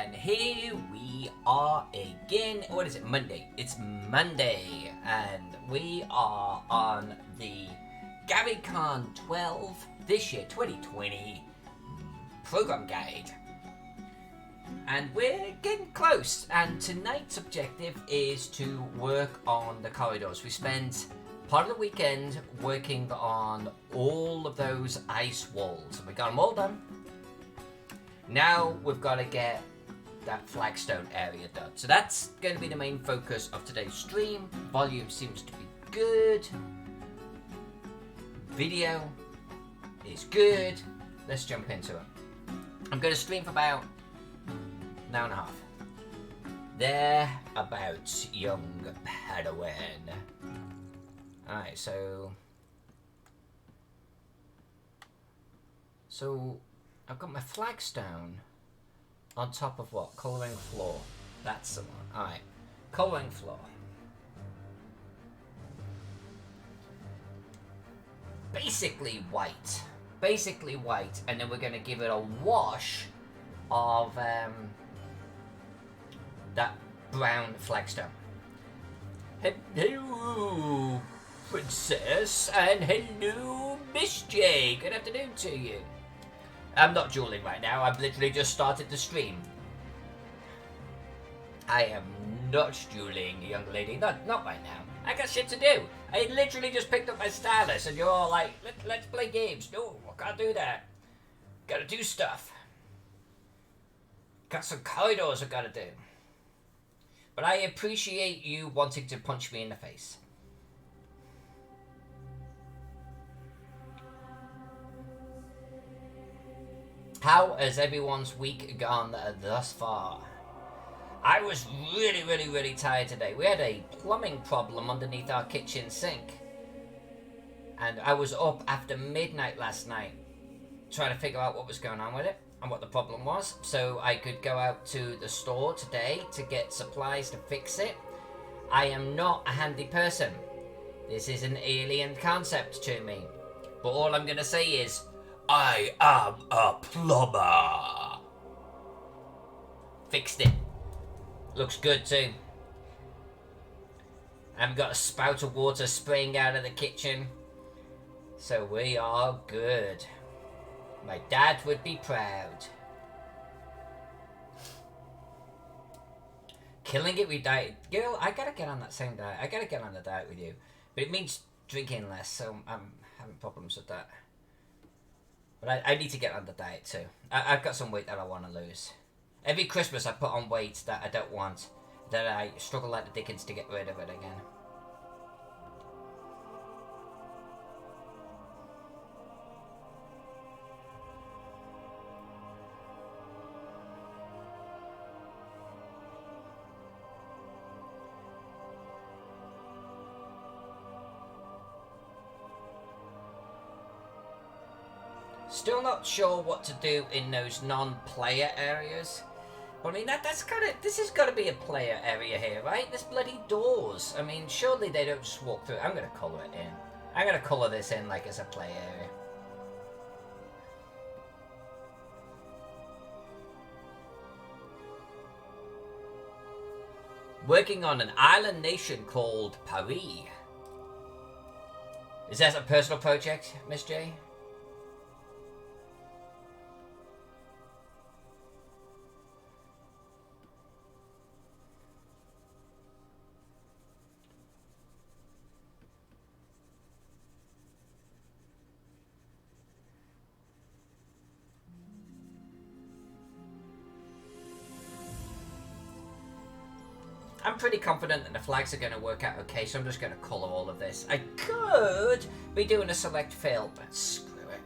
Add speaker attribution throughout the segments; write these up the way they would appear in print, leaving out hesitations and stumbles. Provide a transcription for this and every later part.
Speaker 1: And here we are again. What is it? Monday. It's Monday, and we are on the Garycon 12 this year, 2020 program guide. And we're getting close, and tonight's objective is to work on the corridors. We spent part of the weekend working on all of those ice walls, and we got them all done. Now we've got to get that flagstone area done. So that's going to be the main focus of today's stream. Volume seems to be good. Video is good. Let's jump into it. I'm going to stream for about an hour and a half. Thereabouts, young Padawan. Alright, so I've got my flagstone on top of what? Colouring floor. That's the one. Alright. Colouring floor. Basically white. Basically white. And then we're going to give it a wash of that brown flagstone. Hello, Princess. And hello, Miss J. Good afternoon to you. I'm not dueling right now. I've literally just started the stream. I am not dueling, young lady. Not right now. I got shit to do. I literally just picked up my stylus, and you're all like, let's play games. No, I can't do that. Gotta do stuff. Got some corridors I gotta do. But I appreciate you wanting to punch me in the face. How has everyone's week gone thus far? I was really tired today. We had a plumbing problem underneath our kitchen sink. And I was up after midnight last night trying to figure out what was going on with it and what the problem was, so I could go out to the store today to get supplies to fix it. I am not a handy person. This is an alien concept to me. But all I'm going to say is, I am a plumber. Fixed it. Looks good too. I've got a spout of water spraying out of the kitchen. So we are good. My dad would be proud. Killing it with diet. Girl, I gotta get on that same diet. I gotta get on the diet with you. But it means drinking less, so I'm having problems with that. But I need to get on the diet too. I've got some weight that I want to lose. Every Christmas I put on weight that I don't want. That I struggle like the dickens to get rid of it again. Still not sure what to do in those non-player areas. But I mean, this has got to be a player area here, right? There's bloody doors. I mean, surely they don't just walk through. I'm going to colour it in. I'm going to colour this in like it's a play area. Working on an island nation called Paris. Is that a personal project, Miss J? I'm pretty confident that the flags are going to work out okay, so I'm just going to colour all of this. I could be doing a select fill, but screw it.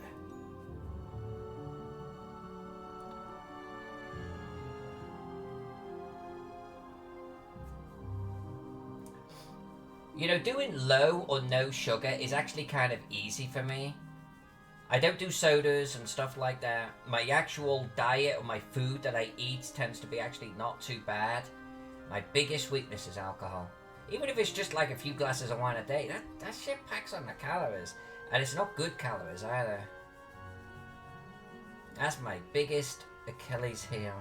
Speaker 1: You know, doing low or no sugar is actually kind of easy for me. I don't do sodas and stuff like that. My actual diet or my food that I eat tends to be actually not too bad. My biggest weakness is alcohol. Even if it's just like a few glasses of wine a day, that shit packs on the calories. And it's not good calories either. That's my biggest Achilles heel.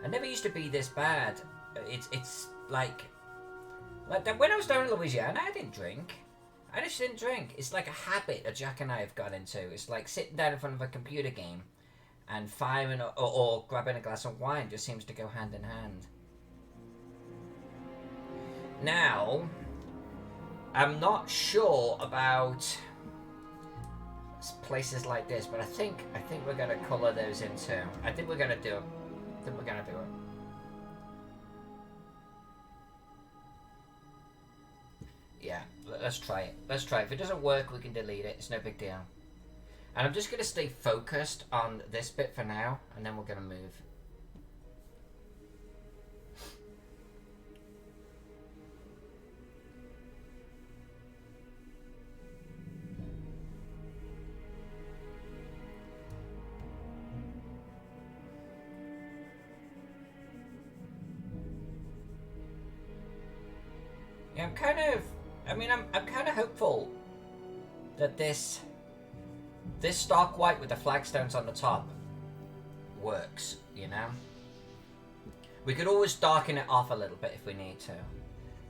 Speaker 1: I never used to be this bad. It's like when I was down in Louisiana, I didn't drink. I just didn't drink. It's like a habit that Jack and I have got into. It's like sitting down in front of a computer game and firing or grabbing a glass of wine just seems to go hand in hand. Now, I'm not sure about places like this, but I think we're gonna colour those in too. I think we're gonna do it. Yeah, let's try it. If it doesn't work, we can delete it. It's no big deal. And I'm just gonna stay focused on this bit for now, and then we're gonna move. Yeah, I'm kind of hopeful that this stark white with the flagstones on the top works, you know? We could always darken it off a little bit if we need to.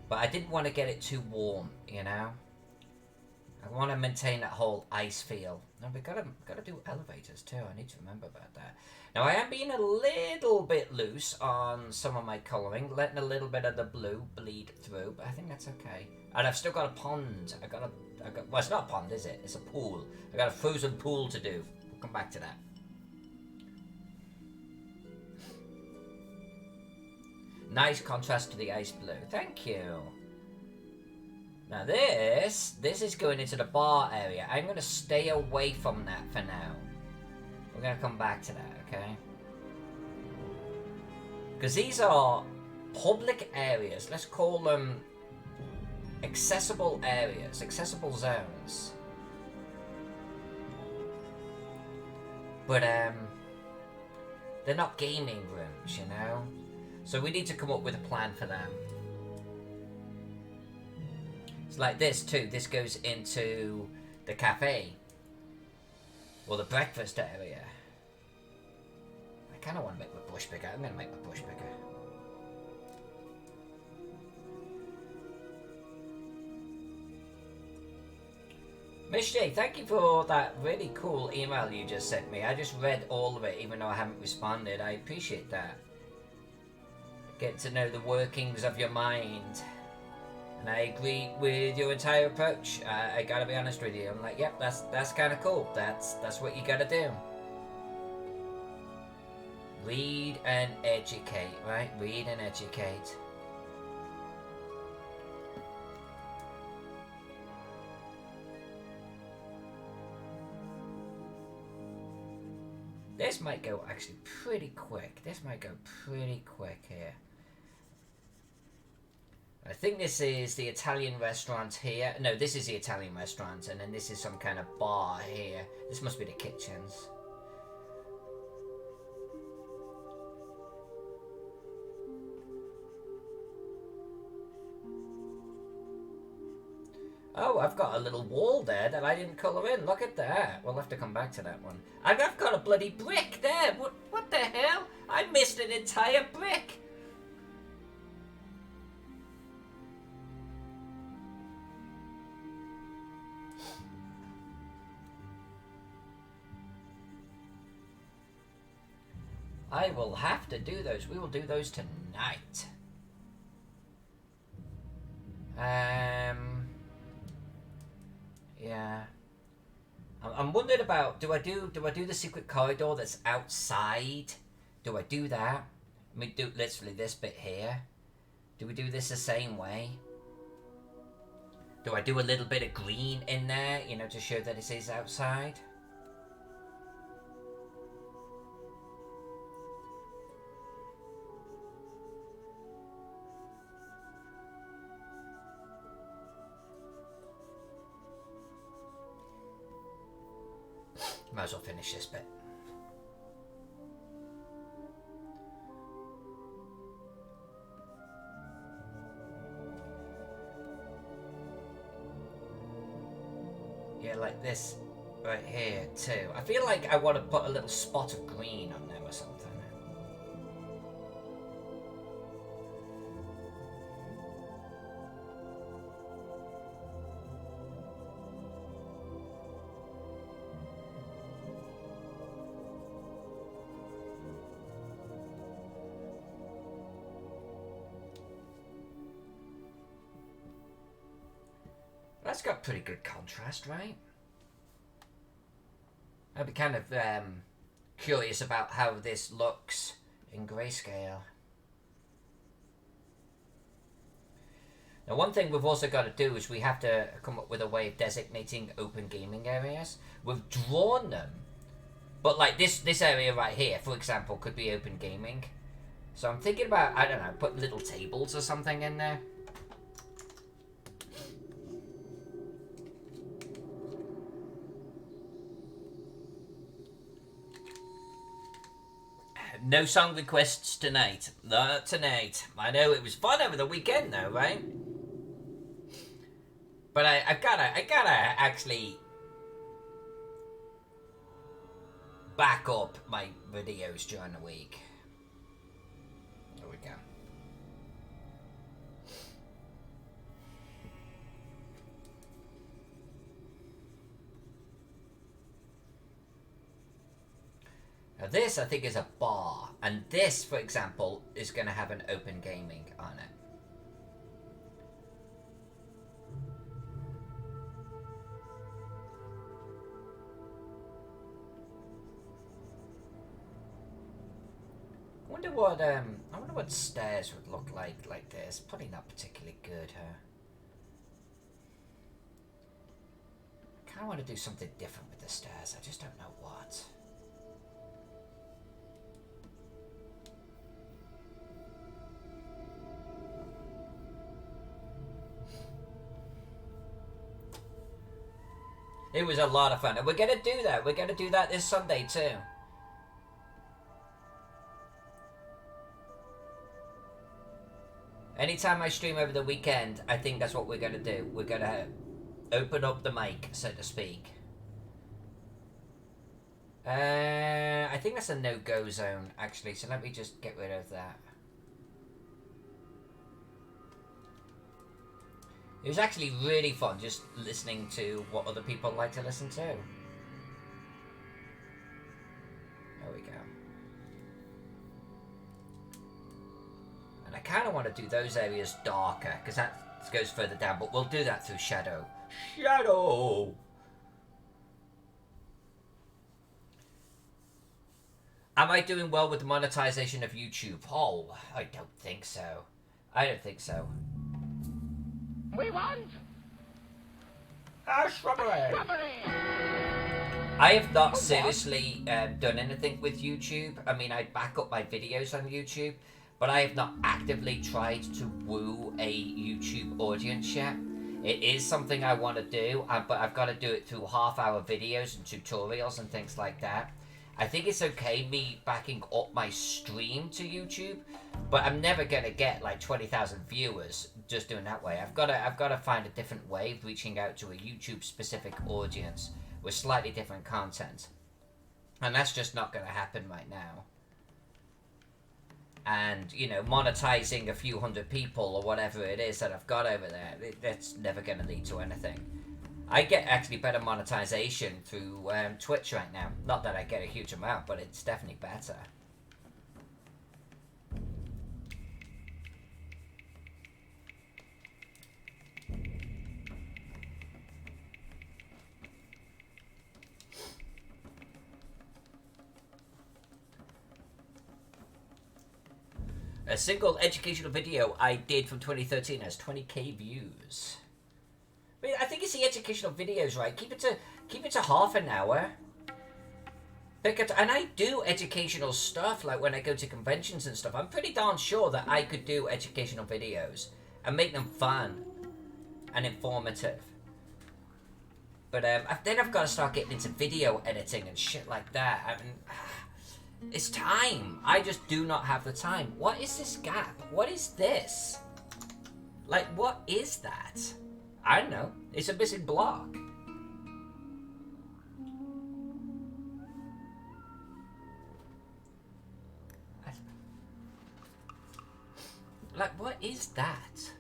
Speaker 1: But I didn't want to get it too warm, you know? I want to maintain that whole ice feel. Now we gotta do elevators too. I need to remember about that. Now I am being a little bit loose on some of my colouring, letting a little bit of the blue bleed through, but I think that's okay. And I've still got a pond. Well, it's not a pond, is it? It's a pool. I got a frozen pool to do. We'll come back to that. Nice contrast to the ice blue. Thank you. Now this is going into the bar area. I'm going to stay away from that for now. We're going to come back to that, okay? Because these are public areas. Let's call them accessible areas, accessible zones. But they're not gaming rooms, you know? So we need to come up with a plan for them. It's like this too. This goes into the cafe. Or the breakfast area. I kind of want to make my bush bigger. I'm going to make my bush bigger. Miss J, thank you for that really cool email you just sent me. I just read all of it, even though I haven't responded. I appreciate that. Get to know the workings of your mind. And I agree with your entire approach. I gotta be honest with you. I'm like, yep, that's kind of cool. That's what you gotta do. Read and educate, right? Read and educate. This might go actually pretty quick. This might go pretty quick here. I think this is the Italian restaurant here. No, this is the Italian restaurant, and then this is some kind of bar here. This must be the kitchens. Oh, I've got a little wall there that I didn't colour in. Look at that. We'll have to come back to that one. I've got a bloody brick there. What the hell? I missed an entire brick. I will have to do those. We will do those tonight. Yeah. I'm wondering about, do I do the secret corridor that's outside? Do I do that? I mean, do literally this bit here. Do we do this the same way? Do I do a little bit of green in there, you know, to show that it is outside? Might as well finish this bit. Yeah, like this right here too. I feel like I want to put a little spot of green on them or something. That's got pretty good contrast, right? I'd be kind of curious about how this looks in grayscale. Now, one thing we've also got to do is we have to come up with a way of designating open gaming areas. We've drawn them, but like this area right here, for example, could be open gaming. So I'm thinking about, I don't know, put little tables or something in there. No song requests tonight. Not tonight. I know it was fun over the weekend though, right? But I gotta actually back up my videos during the week. There we go. Now this, I think, is a bar. And this, for example, is going to have an open gaming on it. I wonder what stairs would look like this. Probably not particularly good, huh? I kind of want to do something different with the stairs. I just don't know what. It was a lot of fun, and we're gonna do that. We're gonna do that this Sunday too. Anytime I stream over the weekend, I think that's what we're gonna do. We're gonna open up the mic, so to speak. I think that's a no-go zone, actually, so let me just get rid of that. It was actually really fun just listening to what other people like to listen to. There we go. And I kind of want to do those areas darker, because that goes further down, but we'll do that through shadow. Shadow! Am I doing well with the monetization of YouTube? Oh, I don't think so. I don't think so.
Speaker 2: We want
Speaker 1: a shrubbery. I have not seriously done anything with YouTube. I mean, I back up my videos on YouTube, but I have not actively tried to woo a YouTube audience yet. It is something I want to do, but I've got to do it through half-hour videos and tutorials and things like that. I think it's okay me backing up my stream to YouTube, but I'm never gonna get like 20,000 viewers just doing that way. I've got to find a different way of reaching out to a YouTube specific audience with slightly different content, and that's just not gonna happen right now. And you know, monetizing a few hundred people or whatever it is that I've got over there, that's never gonna lead to anything. I get actually better monetization through Twitch right now. Not that I get a huge amount, but it's definitely better. A single educational video I did from 2013 has 20k views. I think it's the educational videos, right? Keep it to half an hour. And I do educational stuff, like when I go to conventions and stuff. I'm pretty darn sure that I could do educational videos and make them fun and informative. But then I've got to start getting into video editing and shit like that. I mean, it's time. I just do not have the time. What is this gap? What is this? Like, what is that? I don't know. It's a missing block. Like, what is that?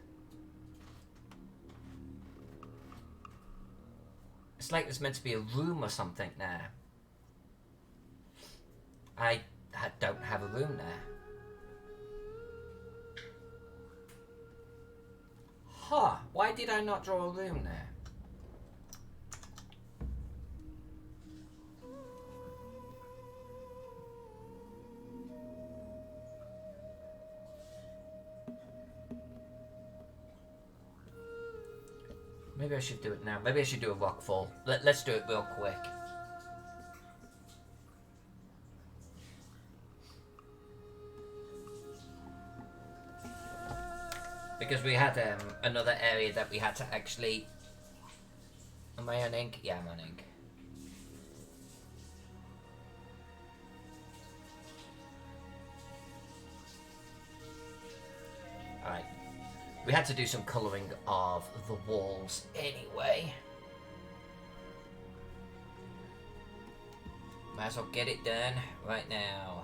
Speaker 1: It's like there's meant to be a room or something there. I don't have a room there. Huh, why did I not draw a room there? Maybe I should do it now. Maybe I should do a rock fall. Let's do it real quick. Because we had another area that we had to actually... Am I on ink? Yeah, I'm on ink. Alright. We had to do some colouring of the walls anyway. Might as well get it done right now.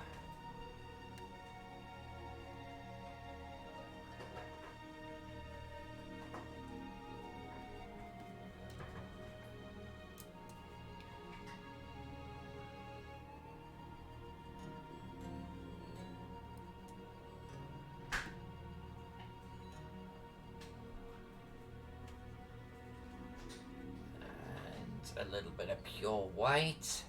Speaker 1: A little bit of pure white.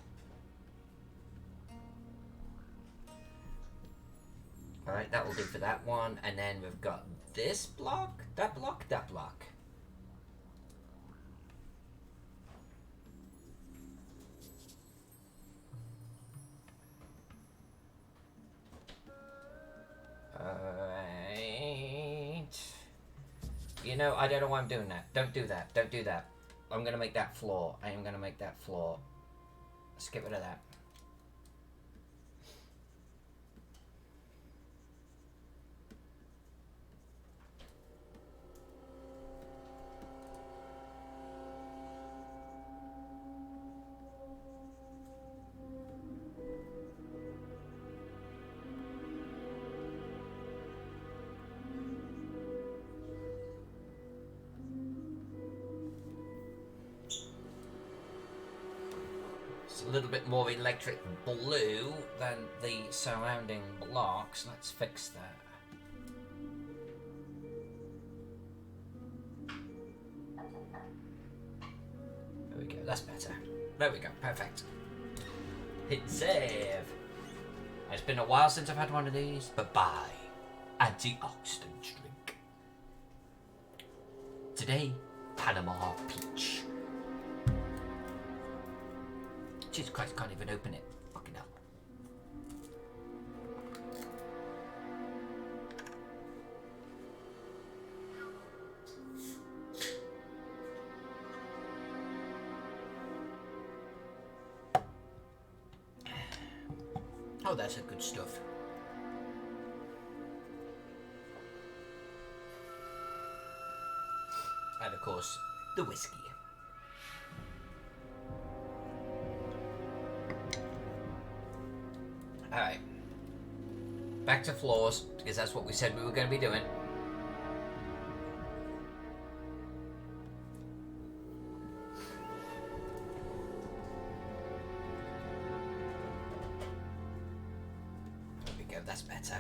Speaker 1: Alright, that will do for that one. And then we've got this block, that block, that block. Alright. You know, I don't know why I'm doing that. Don't do that. Don't do that. I'm gonna make that floor. I am gonna make that floor. Let's get rid of that. A little bit more electric blue than the surrounding blocks. Let's fix that. There we go, that's better. There we go, perfect. Hit save. It's been a while since I've had one of these, but bye. Antioxidant drink. Today, Panama Peach. Jesus Christ, can't even open it. Fucking hell. Oh, that's a good stuff. And of course, the whiskey. Alright. Back to floors, because that's what we said we were going to be doing. There we go, that's better.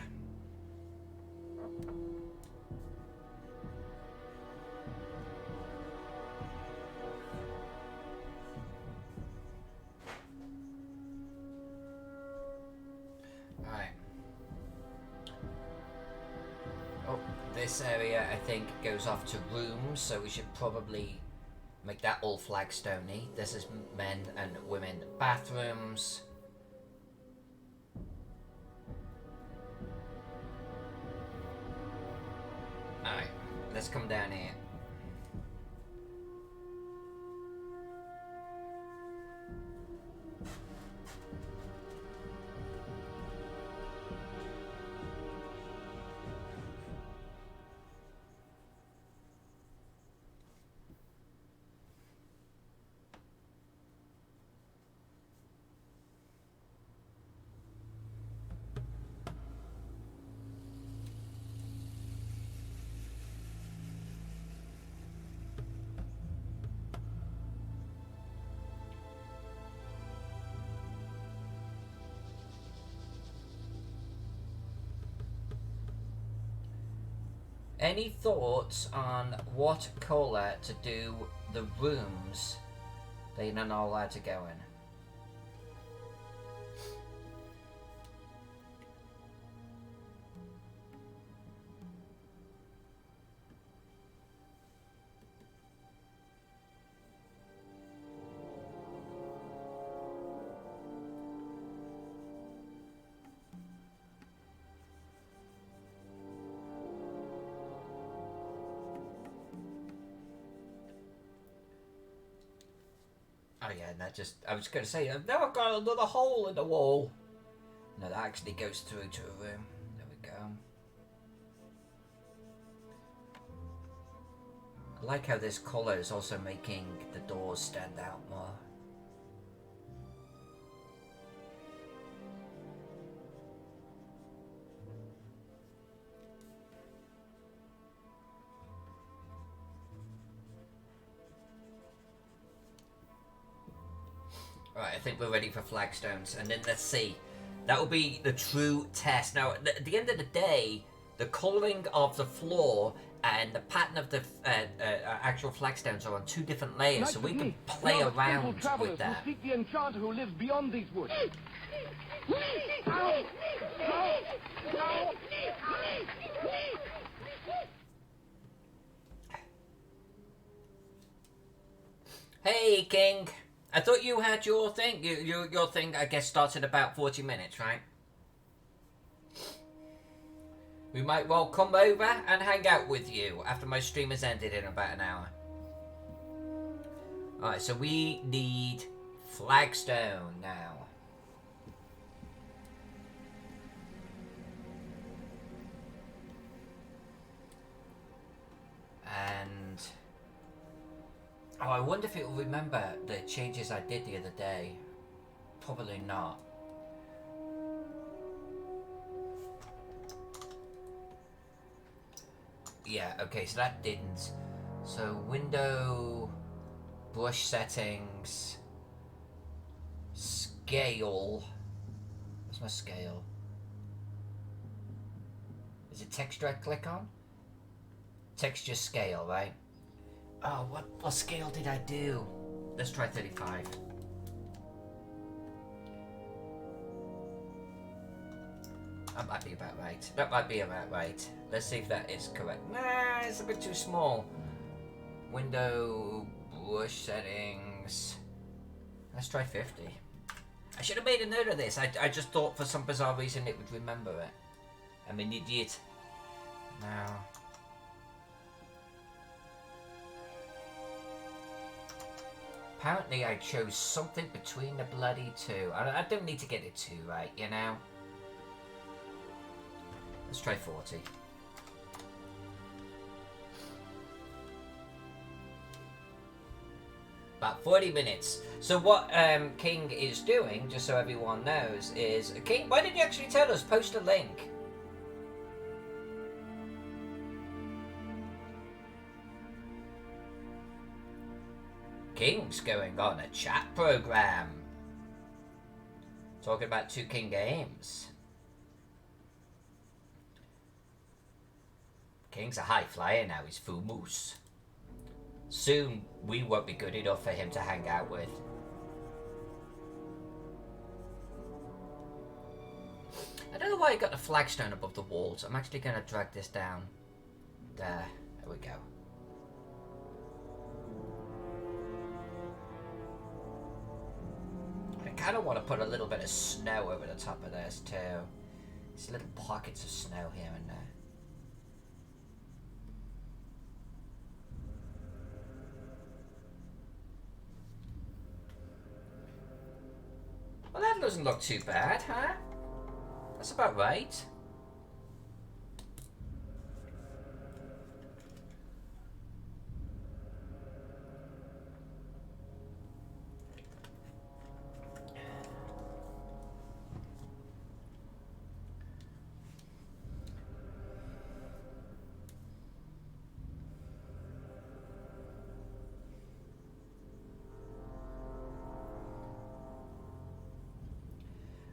Speaker 1: This area, I think, goes off to rooms, so we should probably make that all flagstone-y. This is men and women bathrooms. Alright, let's come down here. Any thoughts on what colour to do the rooms that you're not allowed to go in? Oh yeah, and that just... I was going to say, I've now got another hole in the wall. No, that actually goes through to a room. There we go. I like how this colour is also making the doors stand out more. Alright, I think we're ready for flagstones, and then let's see. That will be the true test. Now, at the end of the day, the colouring of the floor and the pattern of the actual flagstones are on two different layers, so we can play around with that.
Speaker 2: Seek the enchanter who lives beyond these woods.
Speaker 1: Hey, King. I thought you had your thing. Your thing, I guess, starts in about 40 minutes, right? We might well come over and hang out with you after my stream has ended in about an hour. Alright, so we need flagstone now. And... oh, I wonder if it will remember the changes I did the other day. Probably not. Yeah, okay, so that didn't. So window, brush settings, scale. What's my scale? Is it texture I click on? Texture scale, right? Oh, what scale did I do? Let's try 35. That might be about right. That might be about right. Let's see if that is correct. Nah, it's a bit too small. Window, brush settings. Let's try 50. I should have made a note of this. I just thought for some bizarre reason it would remember it. I'm an idiot. Now... apparently I chose something between the bloody two. I don't need to get it too right, you know? Let's try 40. About 40 minutes. So what King is doing, just so everyone knows, is... King, why didn't you actually tell us? Post a link. King's going on a chat program. Talking about 2 King games. King's a high flyer now, he's full moose. Soon, we won't be good enough for him to hang out with. I don't know why I got the flagstone above the walls. I'm actually going to drag this down. There we go. I kind of want to put a little bit of snow over the top of this too. There's little pockets of snow here and there. Well, that doesn't look too bad, huh? That's about right.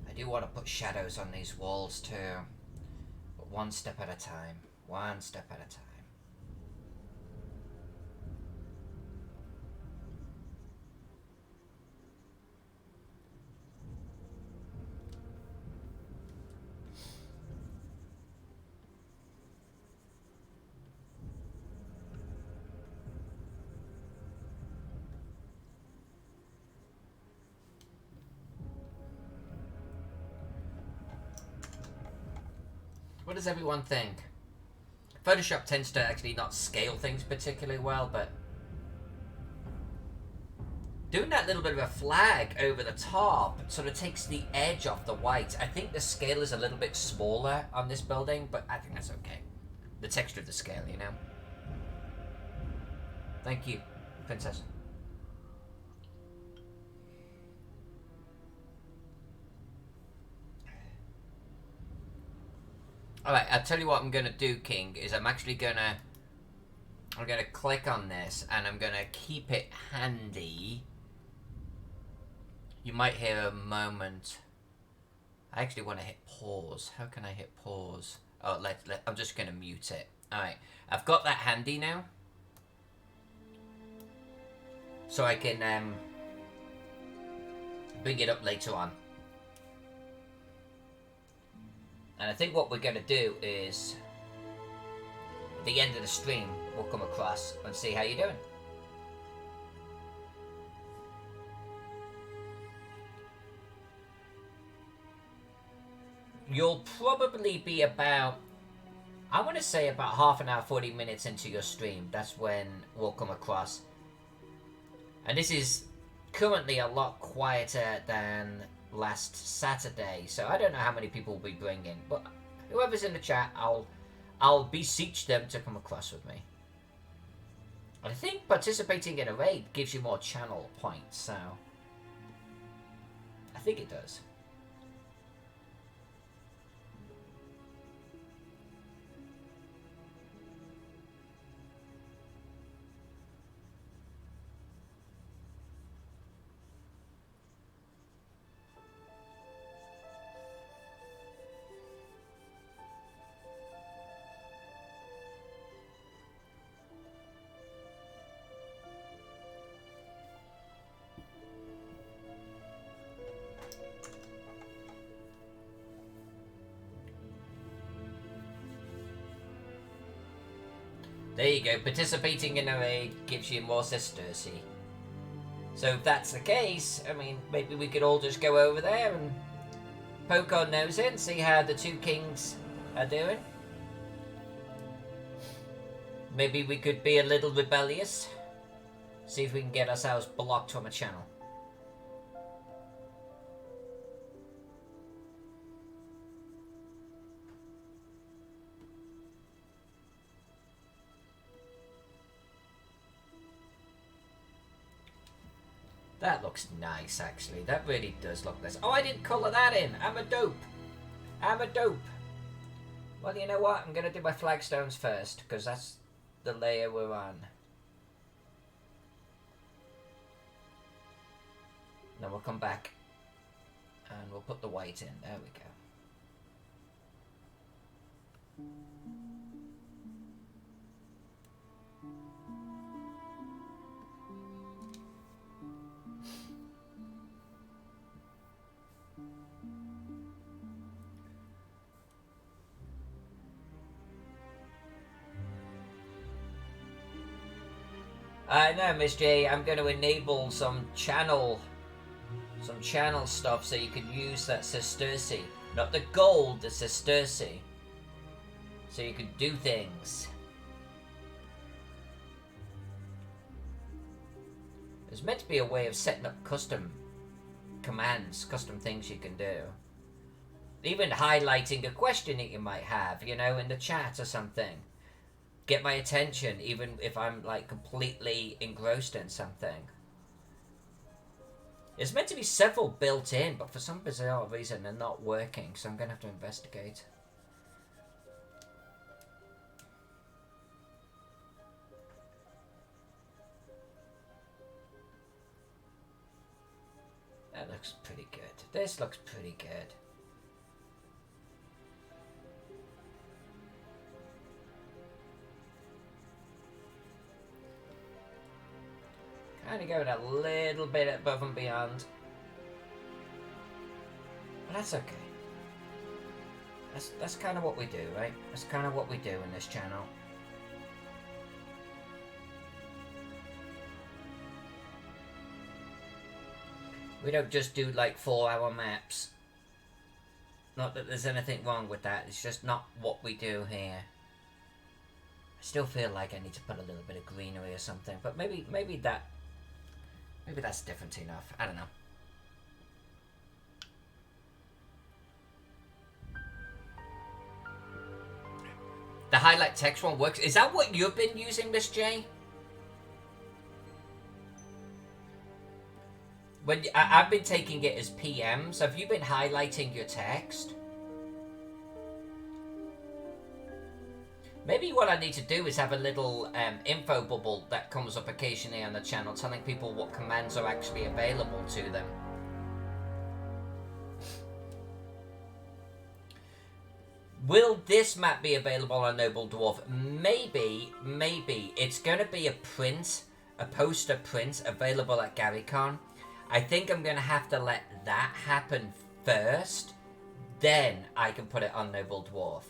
Speaker 1: I do want to put shadows on these walls too, but one step at a time. One step at a time. What does everyone think? Photoshop tends to actually not scale things particularly well, but Doing that little bit of a flag over the top sort of takes the edge off the white. I think the scale is a little bit smaller on this building, but I think that's okay. The texture of the scale, you know? Thank you, Princess. Alright, I'll tell you what I'm gonna do, King, is I'm gonna click on this and I'm gonna keep it handy. You might hear a moment. I actually want to hit pause. How can I hit pause? Oh, I'm just gonna mute it. Alright, I've got that handy now. So I can bring it up later on. And I think what we're going to do is, at the end of the stream, we'll come across and see how you're doing. You'll probably be about, I want to say about half an hour, 40 minutes into your stream. That's when we'll come across. And this is currently a lot quieter than last Saturday, so I don't know how many people will be bringing, but whoever's in the chat, I'll beseech them to come across with me. I think participating in a raid gives you more channel points, so I think it does. There you go, participating in a raid gives you more sestercy. So if that's the case, I mean, maybe we could all just go over there and poke our nose in, see how the two kings are doing. Maybe we could be a little rebellious, see if we can get ourselves blocked from a channel. That looks nice, actually. That really does look nice. Oh, I didn't colour that in. I'm a dope. I'm a dope. Well, you know what? I'm going to do my flagstones first, because that's the layer we're on. Then we'll come back, and we'll put the white in. There we go. I know, Miss J. I'm going to enable some channel stuff so you can use that sesterce. Not the gold, the sesterce. So you can do things. There's meant to be a way of setting up custom commands, custom things you can do. Even highlighting a question that you might have, you know, in the chat or something. Get my attention, even if I'm like completely engrossed in something. There's meant to be several built in, but for some bizarre reason they're not working, so I'm gonna have to investigate. That looks pretty good. This looks pretty good. Kind of going a little bit above and beyond. But that's okay. That's kind of what we do, right? That's kind of what we do in this channel. We don't just do like 4-hour maps. Not that there's anything wrong with that, it's just not what we do here. I still feel like I need to put a little bit of greenery or something, but maybe that Maybe that's different enough. I don't know. The highlight text one works. Is that what you've been using, Miss J? When I've been taking it as PMs, have you been highlighting your text? Maybe what I need to do is have a little info bubble that comes up occasionally on the channel telling people what commands are actually available to them. Will this map be available on Noble Dwarf? Maybe, maybe. It's going to be a print, a poster print available at Garycon. I think I'm going to have to let that happen first. Then I can put it on Noble Dwarf.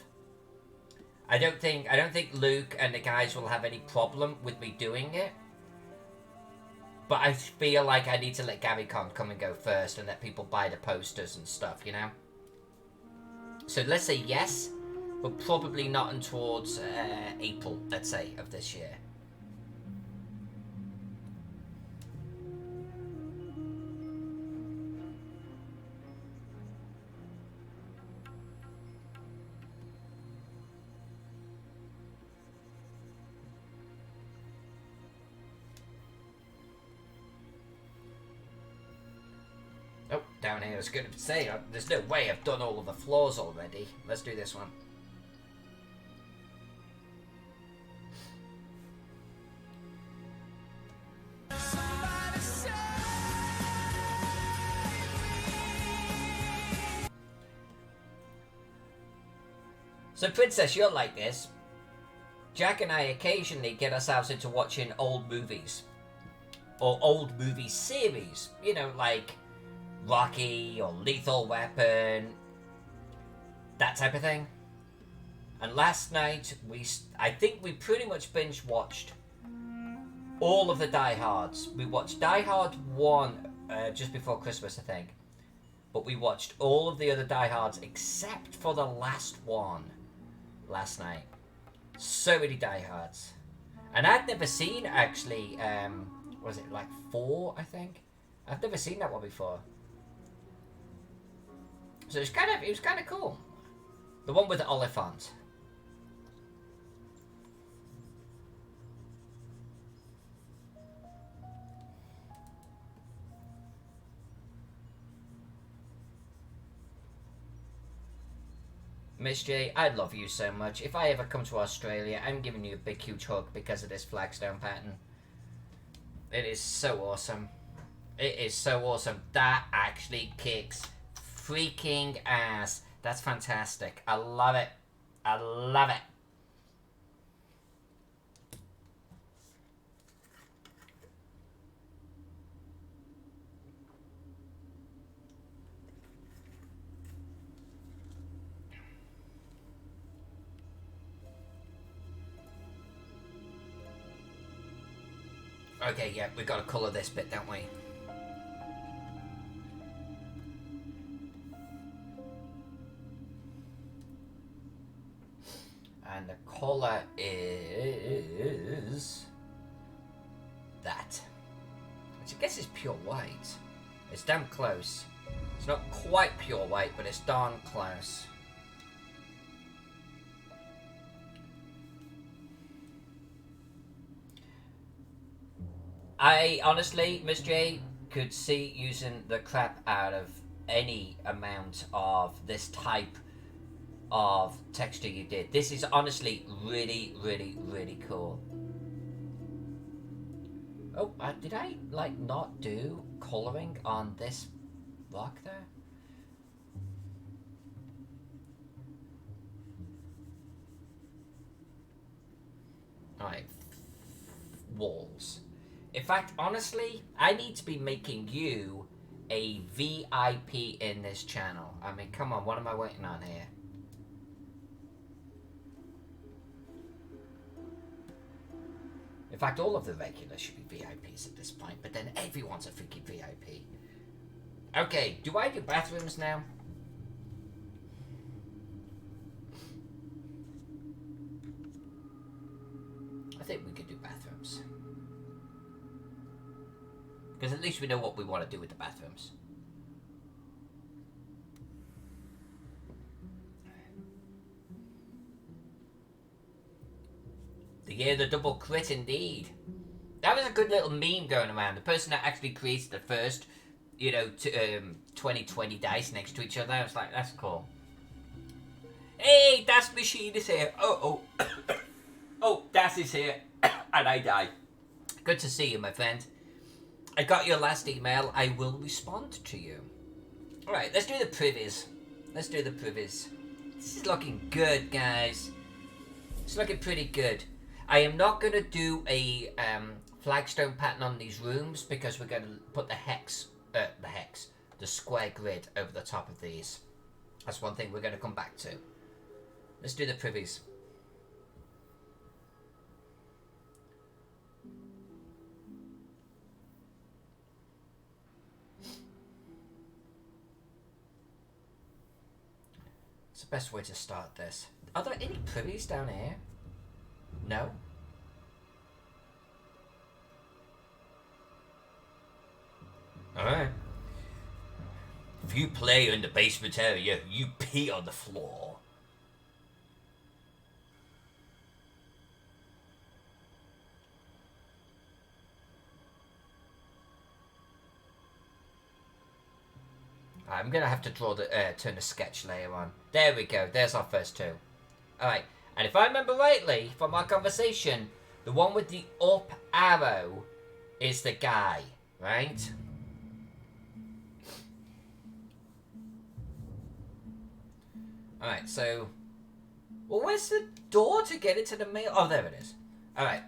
Speaker 1: I don't think Luke and the guys will have any problem with me doing it. But I feel like I need to let Garycon come and go first and let people buy the posters and stuff, you know? So let's say yes, but probably not until towards April, let's say, of this year. Oh, down here, I was going to say, there's no way I've done all of the floors already. Let's do this one. So, Princess, you're like this. Jack and I occasionally get ourselves into watching old movies. Or old movie series. You know, like Rocky or Lethal Weapon, that type of thing. And last night I think we pretty much binge watched all of the Die Hards. We watched Die Hard 1 just before Christmas, I think, but we watched all of the other Die Hards except for the last one last night. So many Die Hards, and I'd never seen actually. Was it like 4? I think I've never seen that one before. So it was kind of cool. The one with the Oliphant. Miss J, I love you so much. If I ever come to Australia, I'm giving you a big huge hug because of this flagstone pattern. It is so awesome. It is so awesome. That actually kicks freaking ass. That's fantastic. I love it. I love it. Okay, yeah, we gotta colour this bit, don't we? And the colour is that. Which I guess is pure white. It's damn close. It's not quite pure white, but it's darn close. I honestly, Miss J, could see using the crap out of any amount of this type of texture you did. This is honestly really, really, really cool. Oh, did I, like, not do colouring on this block there? Alright. Walls. In fact, honestly, I need to be making you a VIP in this channel. I mean, come on, what am I waiting on here? In fact, all of the regulars should be VIPs at this point, but then everyone's a freaking VIP. Okay, do I do bathrooms now? I think we could do bathrooms. Because at least we know what we want to do with the bathrooms. The year of the double crit, indeed. That was a good little meme going around. The person that actually created the first, 2020 dice next to each other. I was like, that's cool. Hey, Das Machine is here. Oh. Oh, Das is here. And I die. Good to see you, my friend. I got your last email. I will respond to you. Alright, let's do the privies. Let's do the privies. This is looking good, guys. It's looking pretty good. I am not going to do a flagstone pattern on these rooms because we're going to put the square grid over the top of these. That's one thing we're going to come back to. Let's do the privies. It's the best way to start this. Are there any privies down here? No? Alright. If you play in the basement area, you pee on the floor. I'm gonna have to draw the turn the sketch layer on. There we go. There's our first two. Alright. And if I remember rightly from our conversation, the one with the up arrow is the guy, right? Alright, so... Well, where's the door to get into the mail? Oh, there it is. Alright,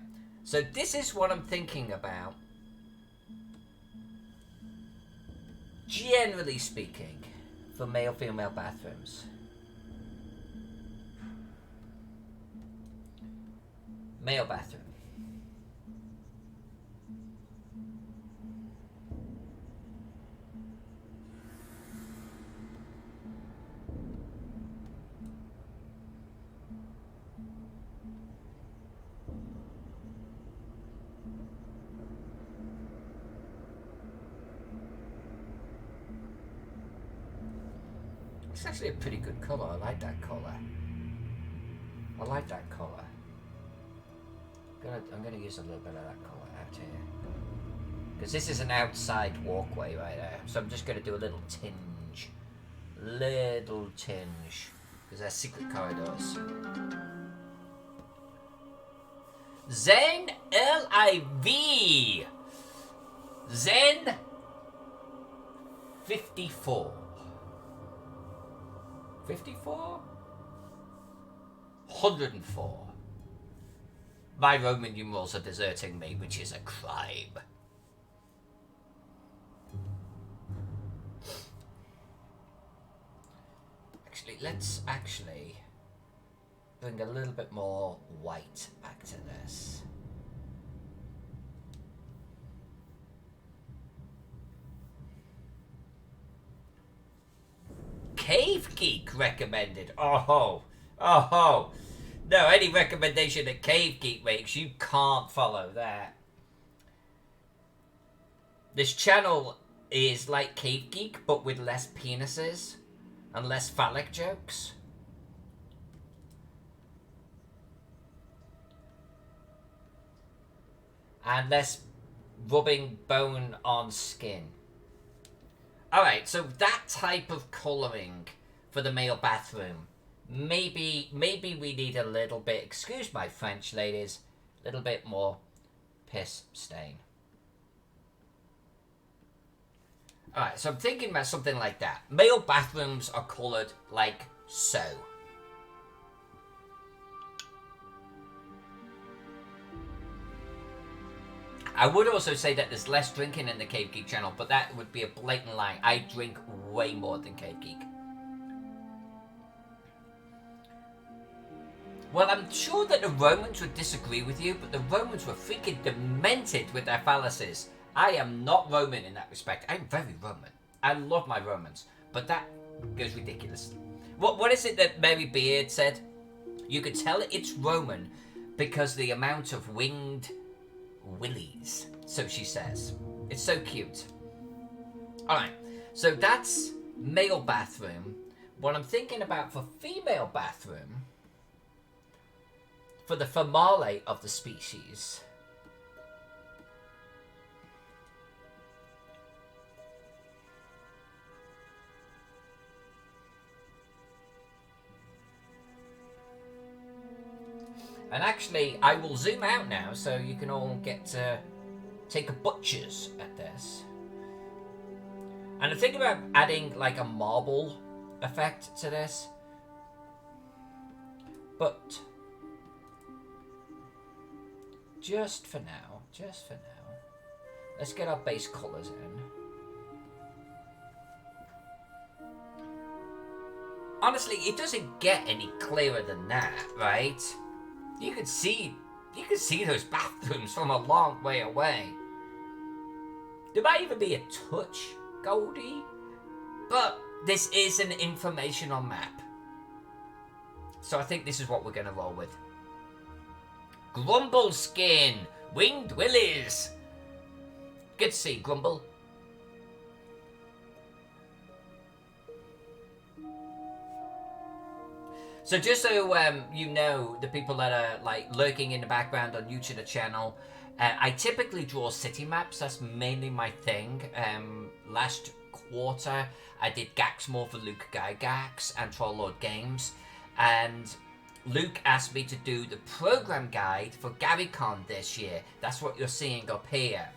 Speaker 1: so this is what I'm thinking about. Generally speaking, for male-female bathrooms. Male bathroom. It's actually a pretty good colour. I like that colour. I like that colour. I'm gonna use a little bit of that colour out here. Because this is an outside walkway right there. So I'm just gonna do a little tinge. Little tinge. Because they're secret corridors. Zen L-I-V. Zen 54. 54? 104. My Roman numerals are deserting me, which is a crime. Let's bring a little bit more white back to this. Cave Geek recommended. Oh. No, any recommendation that Cave Geek makes, you can't follow that. This channel is like Cave Geek, but with less penises and less phallic jokes. And less rubbing bone on skin. Alright, so that type of colouring for the male bathroom. Maybe we need a little bit, excuse my French ladies, a little bit more piss stain. Alright, so I'm thinking about something like that. Male bathrooms are coloured like so. I would also say that there's less drinking in the Cave Geek channel, but that would be a blatant lie. I drink way more than Cave Geek. Well, I'm sure that the Romans would disagree with you, but the Romans were freaking demented with their phalluses. I am not Roman in that respect. I'm very Roman. I love my Romans, but that goes ridiculous. What is it that Mary Beard said? You could tell it's Roman because the amount of winged willies, so she says. It's so cute. Alright, so that's male bathroom. What I'm thinking about for female bathroom, for the female of the species, and actually I will zoom out now so you can all get to take a butcher's at this. And I'm thinking about adding like a marble effect to this. But just for now, let's get our base colours in. Honestly, it doesn't get any clearer than that, right? You can see those bathrooms from a long way away. There might even be a touch goldy, but this is an informational map. So I think this is what we're going to roll with. Grumble skin, winged willies. Good to see, Grumble. So just so you know, the people that are like lurking in the background or new to the channel, I typically draw city maps. That's mainly my thing. Last quarter, I did Gax more for Luke Gygax and Trollord Games, and Luke asked me to do the program guide for Garycon this year. That's what you're seeing up here.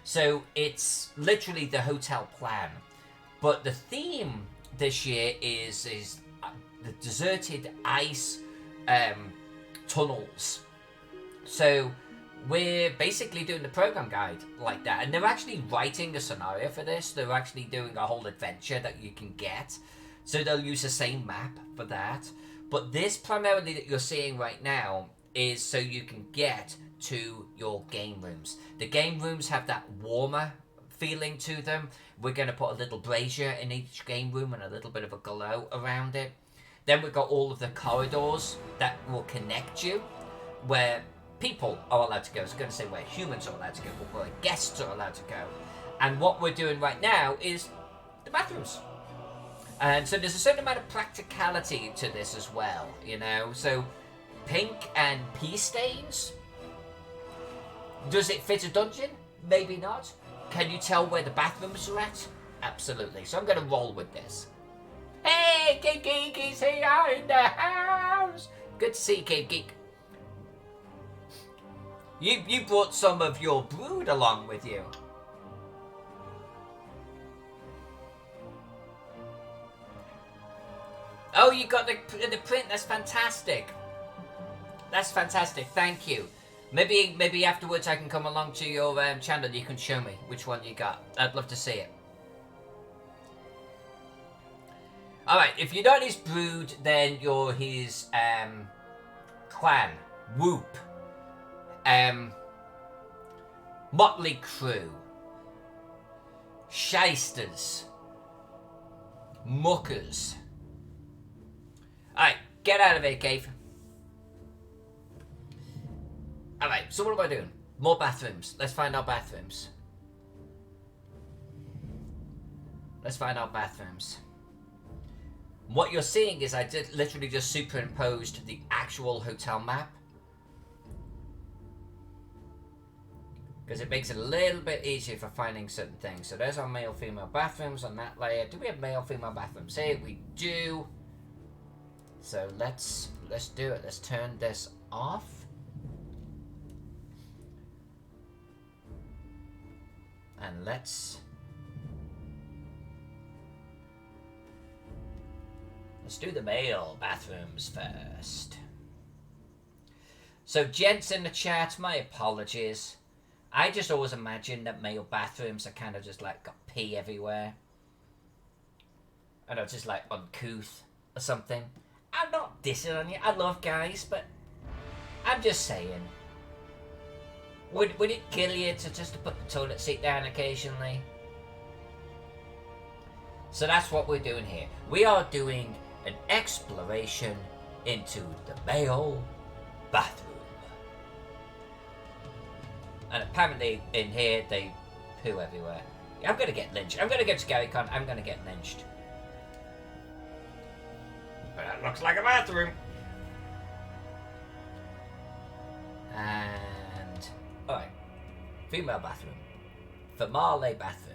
Speaker 1: So it's literally the hotel plan, but the theme this year is the deserted ice tunnels. So we're basically doing the program guide like that, and they're actually writing a scenario for this. They're actually doing a whole adventure that you can get, so they'll use the same map for that. But this primarily that you're seeing right now is so you can get to your game rooms. The game rooms have that warmer feeling to them. We're going to put a little brazier in each game room and a little bit of a glow around it. Then we've got all of the corridors that will connect you, where people are allowed to go. I was going to say where humans are allowed to go, but where guests are allowed to go. And what we're doing right now is the bathrooms. And so there's a certain amount of practicality to this as well, you know. So pink and pea stains. Does it fit a dungeon? Maybe not. Can you tell where the bathrooms are at? Absolutely. So I'm going to roll with this. Hey, Cave Geek is here in the house. Good to see you, Cave Geek. You brought some of your brood along with you. Oh, you got the print. That's fantastic. That's fantastic. Thank you. Maybe afterwards I can come along to your channel. You can show me which one you got. I'd love to see it. All right. If you're not his brood, then you're his clan. Whoop. Motley Crew. Shysters. Muckers. Alright, get out of here, Cave. Alright, so what am I doing? More bathrooms. Let's find our bathrooms. Let's find our bathrooms. What you're seeing is I did literally just superimposed the actual hotel map, because it makes it a little bit easier for finding certain things. So there's our male-female bathrooms on that layer. Do we have male-female bathrooms here? We do. So let's do it. Let's turn this off. And let's do the male bathrooms first. So gents in the chat, my apologies. I just always imagine that male bathrooms are kind of just like got pee everywhere. I know, just like uncouth or something. I'm not dissing on you. I love guys, but I'm just saying. Would it kill you to put the toilet seat down occasionally? So that's what we're doing here. We are doing an exploration into the male bathroom. And apparently in here they poo everywhere. I'm gonna get lynched. I'm gonna go to Garycon. I'm gonna get lynched. But that looks like a bathroom. And alright. Female bathroom. Female bathroom.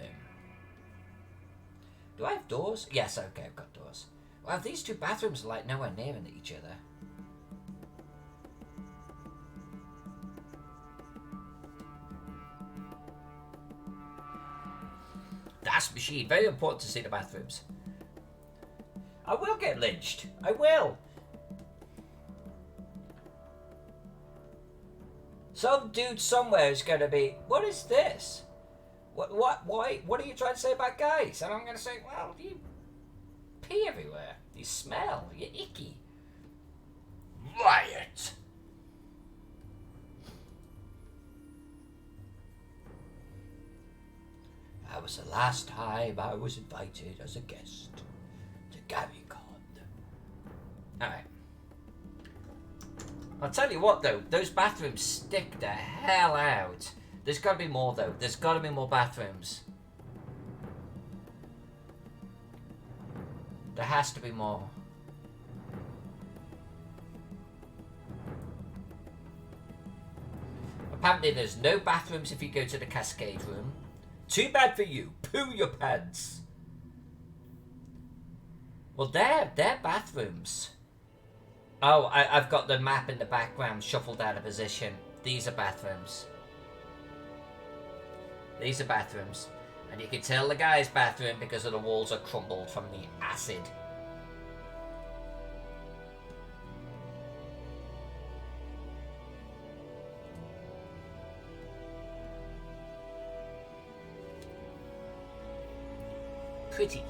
Speaker 1: Do I have doors? Yes, okay, I've got doors. Wow, these two bathrooms are like nowhere near each other. That's machine. Very important to see the bathrooms. I will get lynched. I will. Some dude somewhere is going to be, what is this? Why, what are you trying to say about guys? And I'm going to say, well, you pee everywhere. You smell. You're icky. Riot. That was the last time I was invited as a guest to Garycon. Alright. I'll tell you what though, those bathrooms stick the hell out. There's gotta be more though. There's gotta be more bathrooms. There has to be more. Apparently there's no bathrooms if you go to the Cascade room. Too bad for you. Poo your pants. Well, they're bathrooms. Oh, I've got the map in the background shuffled out of position. These are bathrooms. These are bathrooms. And you can tell the guy's bathroom because of the walls are crumbled from the acid. Pretty.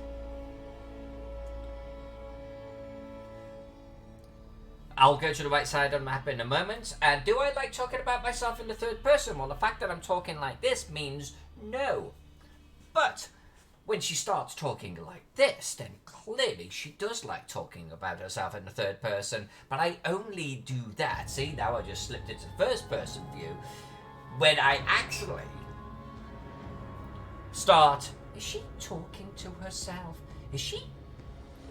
Speaker 1: I'll go to the right side of the map in a moment. And do I like talking about myself in the third person? Well, the fact that I'm talking like this means no. But when she starts talking like this, then clearly she does like talking about herself in the third person. But I only do that. See, now I just slipped into first person view. When I actually start... Is she talking to herself? Is she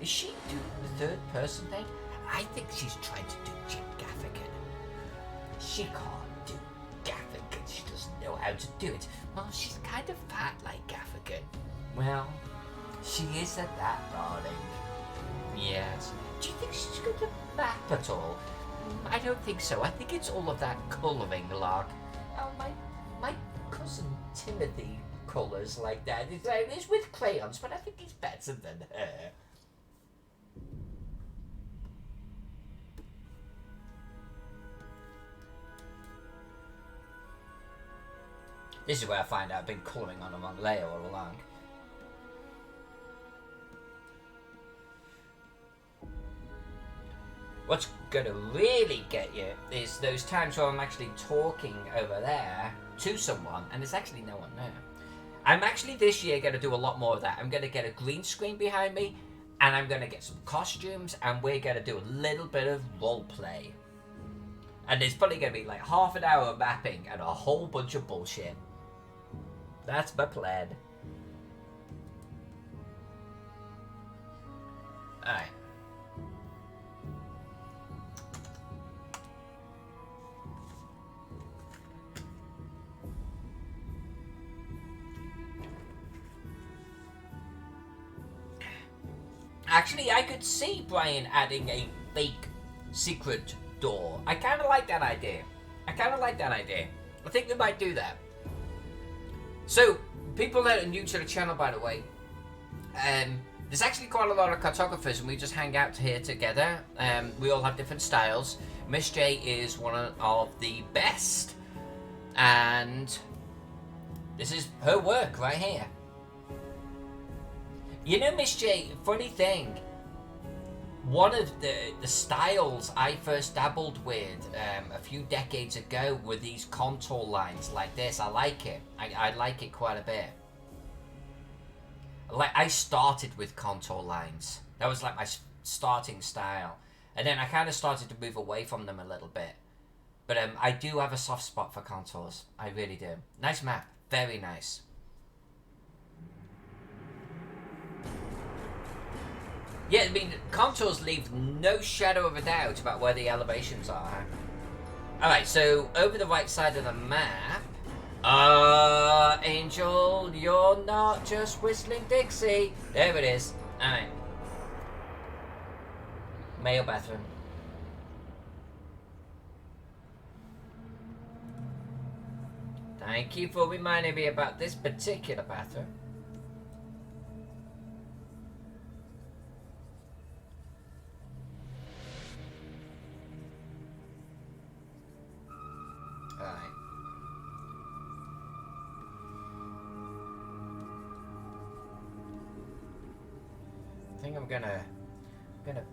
Speaker 1: doing the third person thing? I think she's trying to do Jim Gaffigan. She can't do Gaffigan. She doesn't know how to do it. Well, she's kind of fat like Gaffigan. Well, she is at that, darling. Yes. Do you think she's going to map at all? I don't think so. I think it's all of that colouring lark. Oh, my cousin Timothy colours like that. It's with crayons, but I think he's better than her. This is where I find out I've been colouring on the wrong layer all along. What's gonna really get you is those times where I'm actually talking over there to someone and there's actually no one there. I'm actually this year going to do a lot more of that. I'm going to get a green screen behind me and I'm going to get some costumes and we're going to do a little bit of role play. And there's probably going to be like half an hour of mapping and a whole bunch of bullshit. That's my plan. Alright. Actually, I could see Brian adding a fake secret door. I kind of like that idea. I think we might do that. So, people that are new to the channel, by the way, there's actually quite a lot of cartographers and we just hang out here together. We all have different styles. Miss J is one of the best. And this is her work right here. You know, Miss J, funny thing, one of the styles I first dabbled with a few decades ago were these contour lines like this. I like it. I like it quite a bit. Like, I started with contour lines. That was like my starting style. And then I kind of started to move away from them a little bit. But I do have a soft spot for contours. I really do. Nice map. Very nice. Yeah, I mean, contours leave no shadow of a doubt about where the elevations are. Alright, so over the right side of the map. Angel, you're not just whistling Dixie. There it is. Alright. Male bathroom. Thank you for reminding me about this particular bathroom. Alright. I think I'm gonna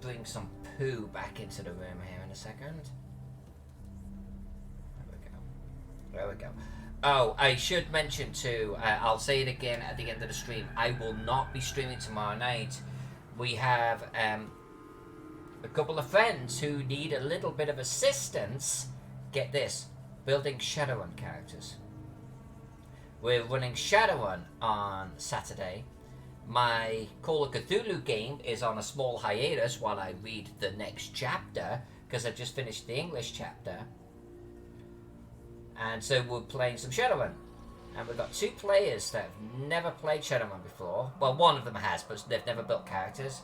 Speaker 1: bring some poo back into the room here in a second. There we go. Oh, I should mention too, I'll say it again at the end of the stream, I will not be streaming tomorrow night. We have a couple of friends who need a little bit of assistance. Get this, building Shadowrun characters. We're running Shadowrun on Saturday. My Call of Cthulhu game is on a small hiatus while I read the next chapter, because I just finished the English chapter. And so we're playing some Shadowrun. And we've got 2 players that have never played Shadowrun before. Well, one of them has, but they've never built characters.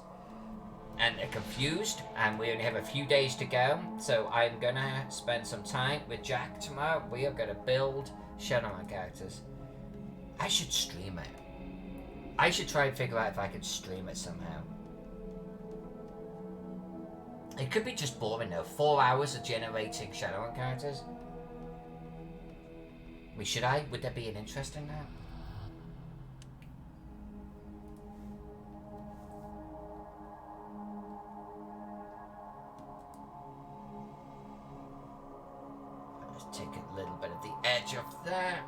Speaker 1: And they're confused, and we only have a few days to go. So I'm gonna spend some time with Jack tomorrow. We are gonna build Shadowrun characters. I should stream it. I should try and figure out if I can stream it somehow. It could be just boring though. 4 hours of generating Shadowrun characters. I mean, should I? Would there be an interest in that? Let's take a little bit of the edge off that.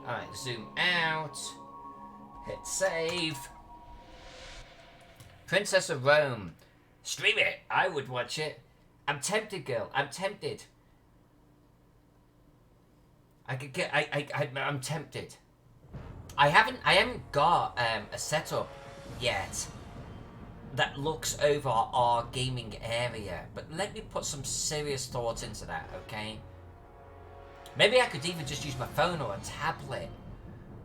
Speaker 1: Alright, zoom out. Hit save. Princess of Rome. Stream it. I would watch it. I'm tempted, girl. I'm tempted. I could get. I'm tempted. I haven't got a setup yet that looks over our gaming area. But let me put some serious thought into that, okay? Maybe I could even just use my phone or a tablet,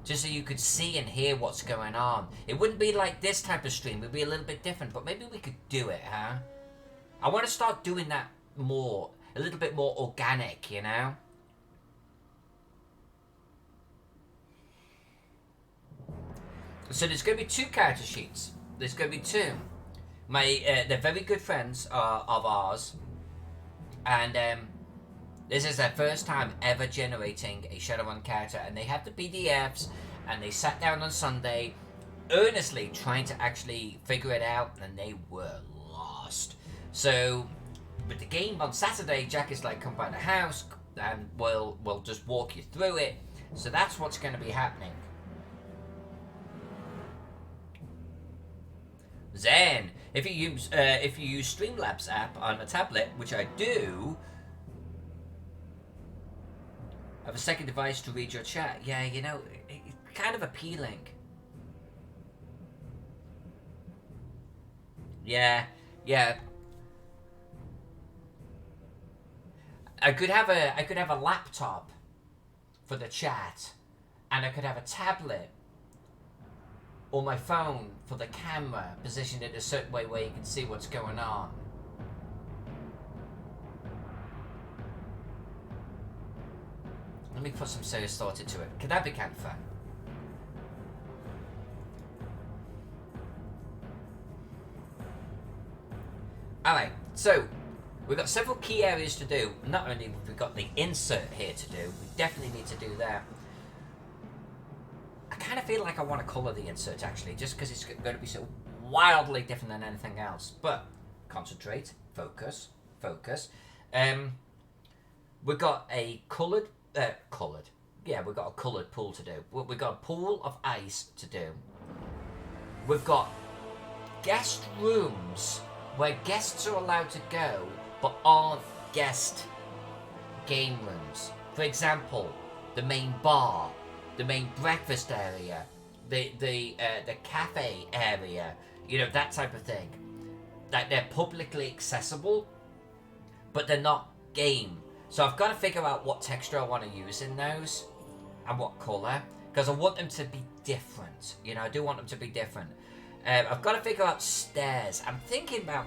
Speaker 1: just so you could see and hear what's going on. It wouldn't be like this type of stream. It would be a little bit different, but maybe we could do it, huh? I want to start doing that more, a little bit more organic, you know? So there's going to be 2 character sheets. There's going to be 2. They're very good friends of ours, and this is their first time ever generating a Shadowrun character, and they had the PDFs, and they sat down on Sunday, earnestly trying to actually figure it out, and they were lost. So with the game on Saturday, Jack is like, come by the house, and we'll just walk you through it. So that's what's going to be happening. Then, if you use Streamlabs app on a tablet, which I do, have a second device to read your chat. Yeah, you know, it's kind of appealing. Yeah. I could have a laptop for the chat, and I could have a tablet or my phone for the camera, positioned in a certain way where you can see what's going on. Let me put some serious thought into it. Could that be kind of fun? Alright, so we've got several key areas to do. Not only have we got the insert here to do, we definitely need to do that. I kind of feel like I want to colour the insert actually, just because it's going to be so wildly different than anything else. But concentrate, focus. We've got a coloured. Yeah, we've got a coloured pool to do. We've got a pool of ice to do. We've got guest rooms where guests are allowed to go, but aren't guest game rooms. For example, the main bar, the main breakfast area, the cafe area, You know, that type of thing. That they're publicly accessible, but they're not game. So I've got to figure out what texture I want to use in those, and what colour, because I want them to be different. You know, I do want them to be different. I've got to figure out stairs. I'm thinking about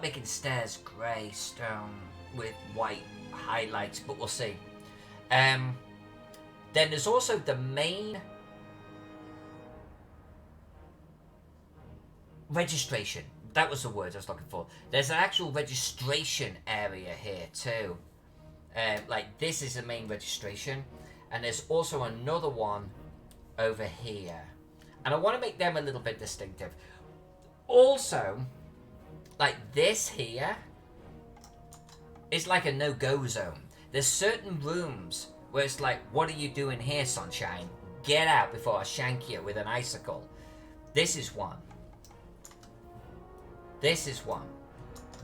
Speaker 1: making stairs grey stone with white highlights, but we'll see. Then there's also the main registration. That was the word I was looking for. There's an actual registration area here too. Like this is the main registration, and there's also another one over here, and I want to make them a little bit distinctive. Also, like this here is like a no-go zone. There's certain rooms where it's like, what are you doing here, sunshine? Get out before I shank you with an icicle. This is one. This is one.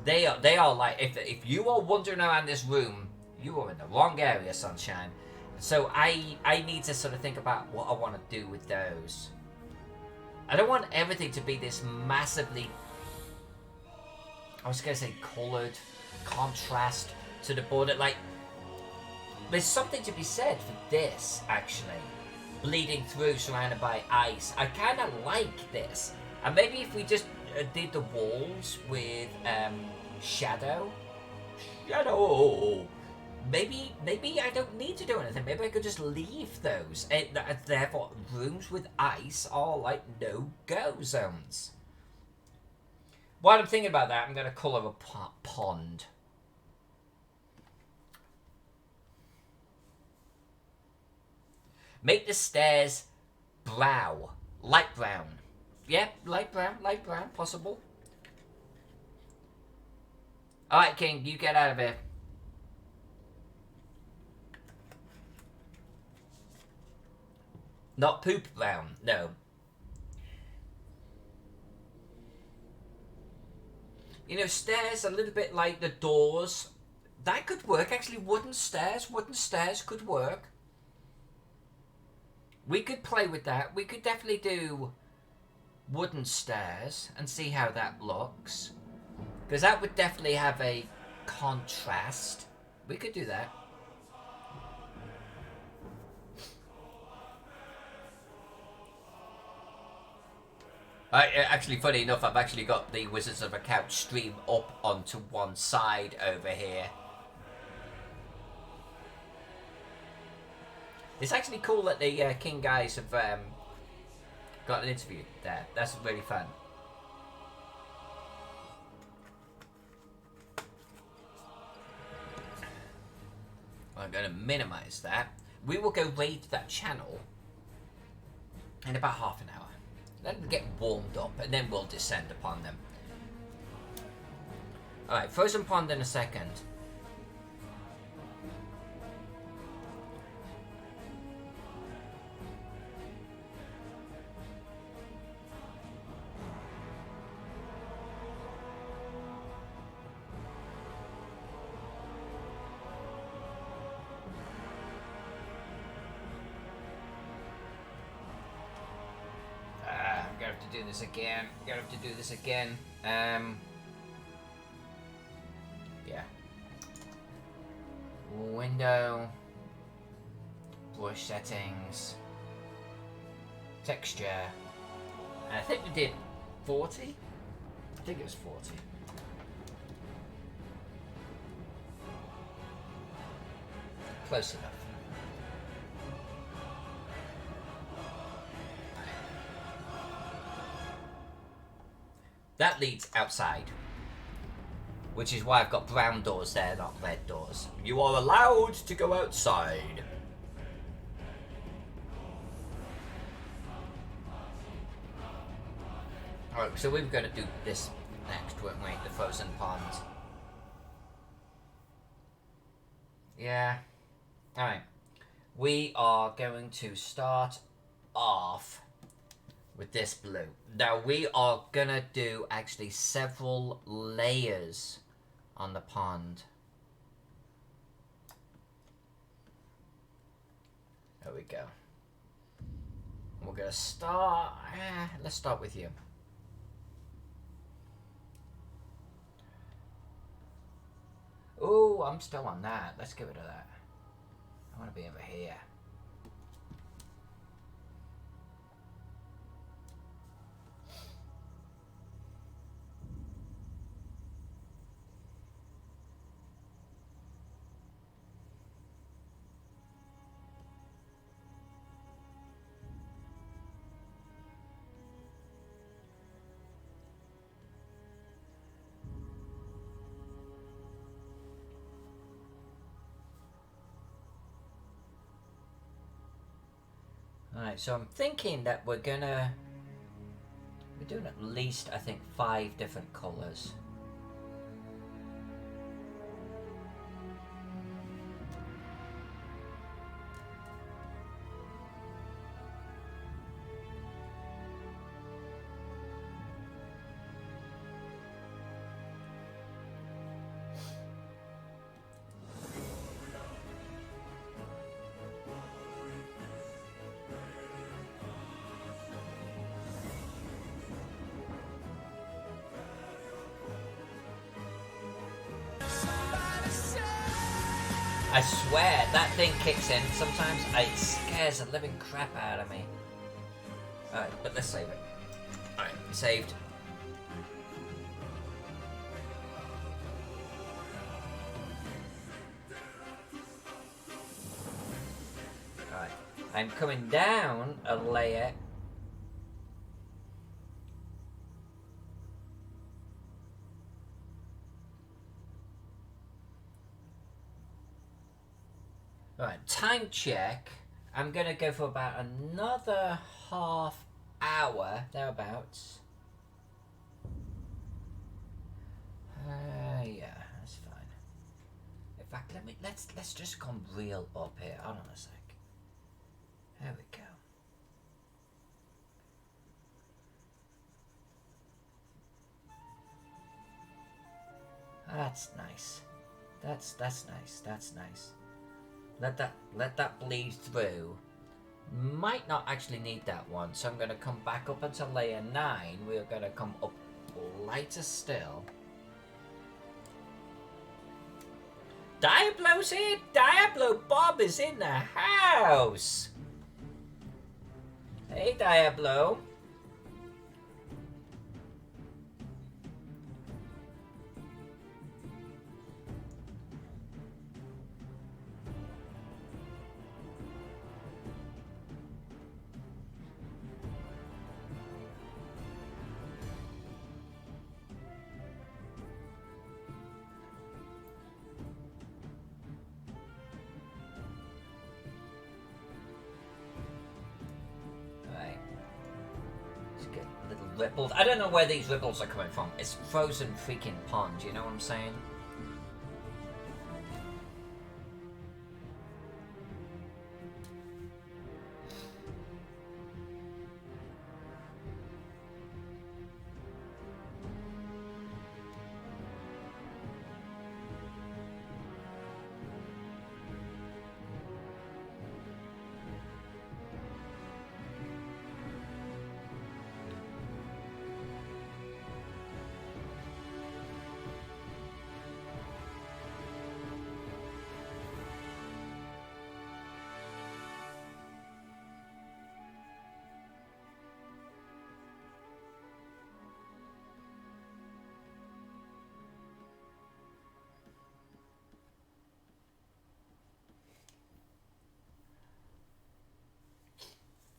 Speaker 1: They are like, if you are wandering around this room, you are in the wrong area, sunshine. So I need to sort of think about what I want to do with those. I don't want everything to be this massively, I was going to say coloured, contrast to the border. Like, there's something to be said for this, actually. Bleeding through, surrounded by ice. I kind of like this. And maybe if we just did the walls with shadow. Maybe I don't need to do anything. Maybe I could just leave those. And therefore, rooms with ice are like no-go zones. While I'm thinking about that, I'm going to colour a pond. Make the stairs light brown. Yeah, light brown, possible. Alright, King, you get out of here. Not poop brown, no. You know, stairs a little bit like the doors. That could work, actually. Wooden stairs could work. We could play with that. We could definitely do wooden stairs and see how that looks. Because that would definitely have a contrast. We could do that. Actually, funny enough, I've actually got the Wizards of a Couch stream up onto one side over here. It's actually cool that the King guys have got an interview there. That's really fun. I'm going to minimize that. We will go raid that channel in about half an hour. Let them get warmed up, and then we'll descend upon them. Alright, Frozen Pond in a second. Do this again. Gonna have to do this again. Yeah. Window. Brush settings. Texture. And I think we did 40? I think it was 40. Close enough. That leads outside. Which is why I've got brown doors there, not red doors. You are allowed to go outside. Alright, so we were going to do this next, weren't we? The Frozen Pond. Yeah. Alright. We are going to start off with this blue. Now we are gonna do actually several layers on the pond. There we go. we're gonna start. Let's start with you. Oh, I'm still on that. Let's get rid of that. I want to be over here. Alright, so I'm thinking that we're doing at least, I think, 5 different colours. I swear, that thing kicks in sometimes. It scares the living crap out of me. Alright, but let's save it. Alright, saved. Alright, I'm coming down a layer. Right, time check. I'm gonna go for about another half hour, thereabouts. Yeah, that's fine. In fact, let's just come real up here. Hold on a sec. There we go. That's nice. That's nice. That's nice. Let that bleed through. Might not actually need that one, so I'm gonna come back up until layer 9. We're gonna come up lighter still. Diablo's here! Diablo Bob is in the house! Hey Diablo. Ripples. I don't know where these ripples are coming from. It's frozen freaking pond, you know what I'm saying?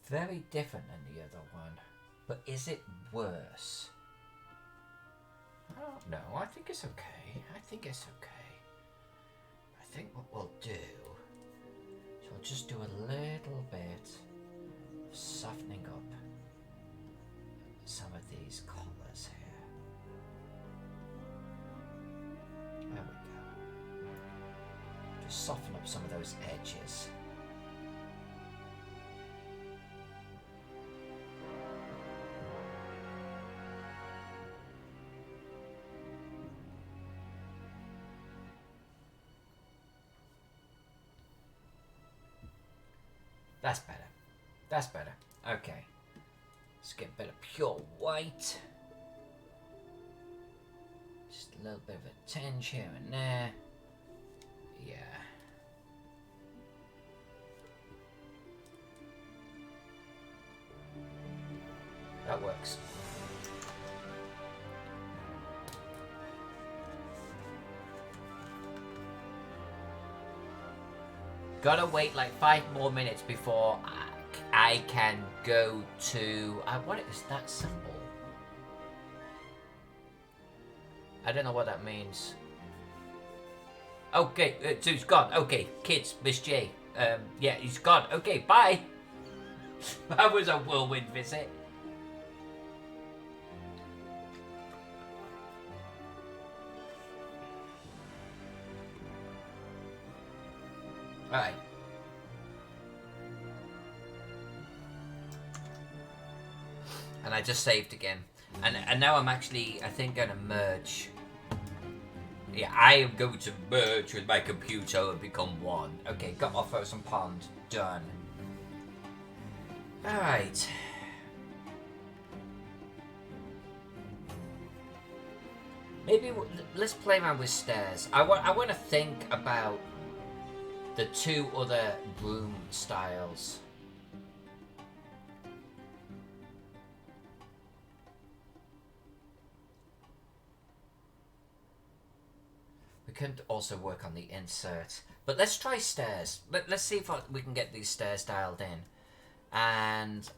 Speaker 1: Very different than the other one. But is it worse? I don't know. I think it's okay. I think it's okay. I think what we'll do is we'll just do a little bit of softening up some of these colours here. There we go. Just soften up some of those edges. That's better. That's better. Okay. Let's get a bit of pure white. Just a little bit of a tinge here and there. Yeah. That works. Gotta wait like 5 more minutes before I can go to... what is that symbol? I don't know what that means. Okay, Zoo's gone. Okay, kids, Miss J. Yeah, he's gone. Okay, bye. That was a whirlwind visit. Alright. And I just saved again. And now I'm actually, I think, going to merge. Yeah, I am going to merge with my computer and become one. Okay, got off Frozen Pond. Done. Alright. Maybe let's play around with stairs. I want to think about the 2 other room styles. We could also work on the insert. But let's try stairs. Let's see if we can get these stairs dialed in. And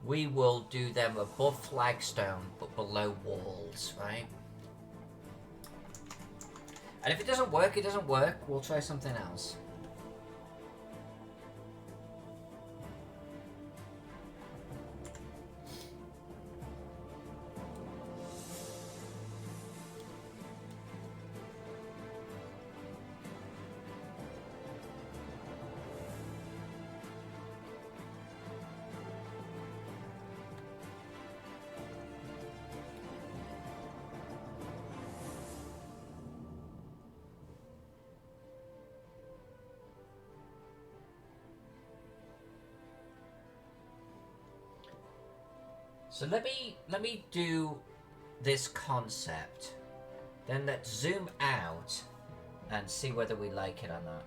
Speaker 1: we will do them above flagstone, but below walls, right? And if it doesn't work, it doesn't work. We'll try something else. So let me do this concept, then let's zoom out and see whether we like it or not.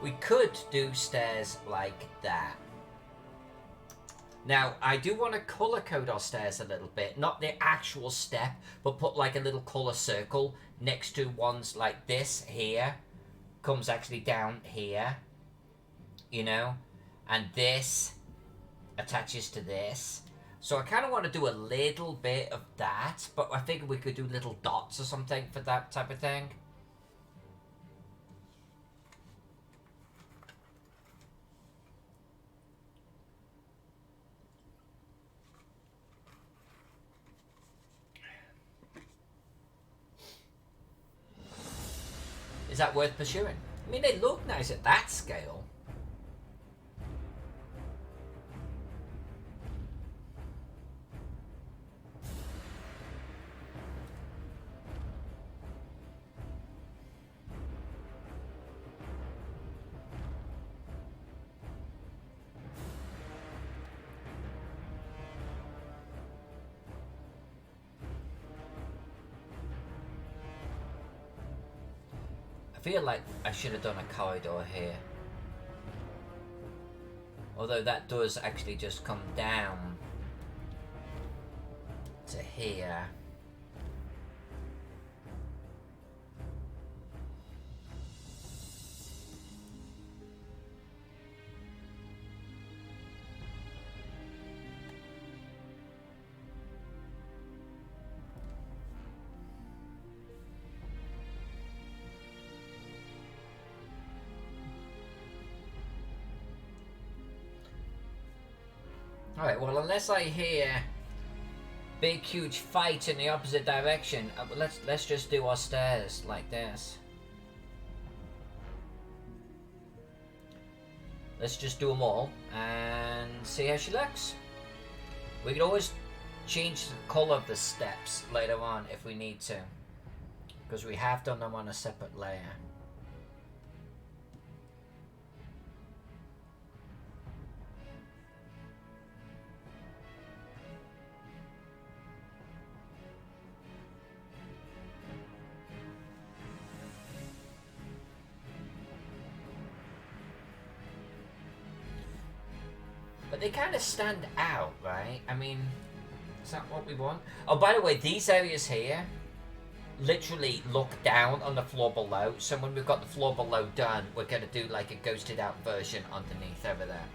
Speaker 1: We could do stairs like that. Now, I do want to color code our stairs a little bit. Not the actual step, but put like a little color circle next to ones like this here. Comes actually down here. You know? And this attaches to this. So I kind of want to do a little bit of that. But I figured we could do little dots or something for that type of thing. Is that worth pursuing? I mean, they look nice at that scale. I feel like I should have done a corridor here. Although that does actually just come down to here. Alright, well, unless I hear big, huge fight in the opposite direction, let's just do our stairs like this. Let's just do them all and see how she looks. We can always change the colour of the steps later on if we need to, because we have done them on a separate layer. But they kind of stand out, right? I mean, is that what we want? Oh, by the way, these areas here literally look down on the floor below. So when we've got the floor below done, we're going to do like a ghosted out version underneath over there.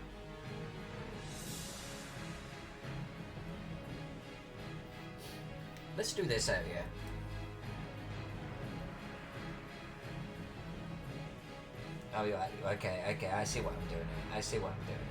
Speaker 1: Let's do this area. Oh, you're right. Okay, I see what I'm doing here. I see what I'm doing here.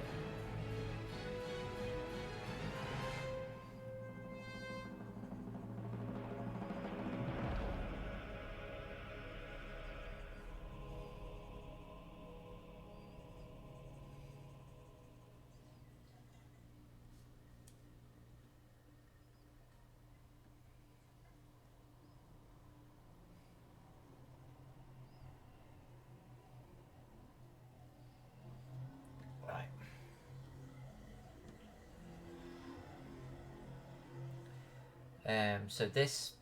Speaker 1: So this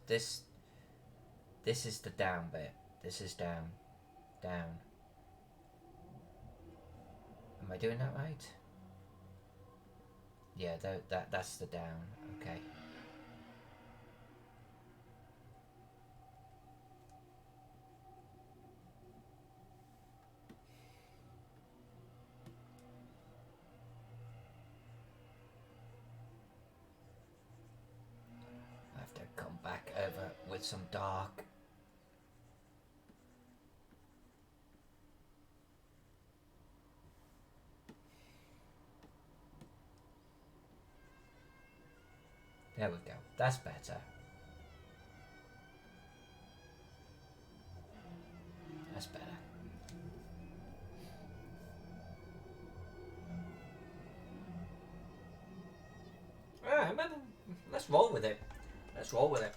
Speaker 1: is the down bit. This is down. Am I doing that right? Yeah, that's the down. Okay. I have to come back over with some dark. There we go. That's better. That's better. Alright, let's roll with it. Let's roll with it.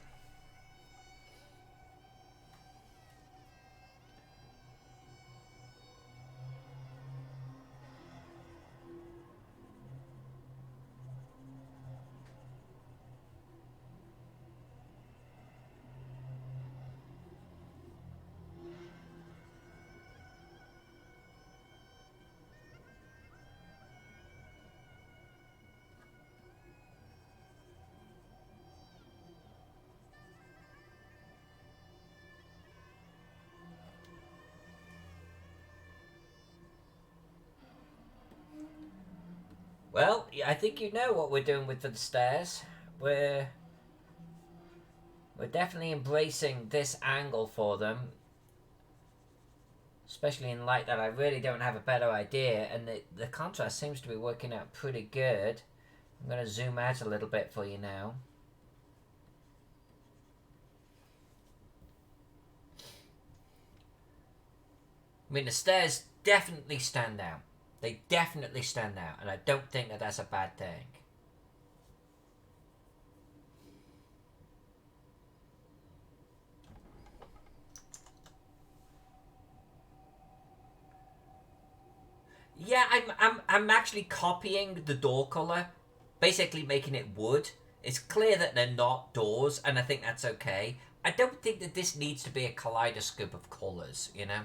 Speaker 1: Well, I think you know what we're doing with the stairs. We're definitely embracing this angle for them. Especially in light that I really don't have a better idea, and the contrast seems to be working out pretty good. I'm going to zoom out a little bit for you now. I mean, the stairs definitely stand out. They definitely stand out, and I don't think that that's a bad thing. Yeah, I'm actually copying the door color, basically making it wood. It's clear that they're not doors, and I think that's okay. I don't think that this needs to be a kaleidoscope of colors, you know?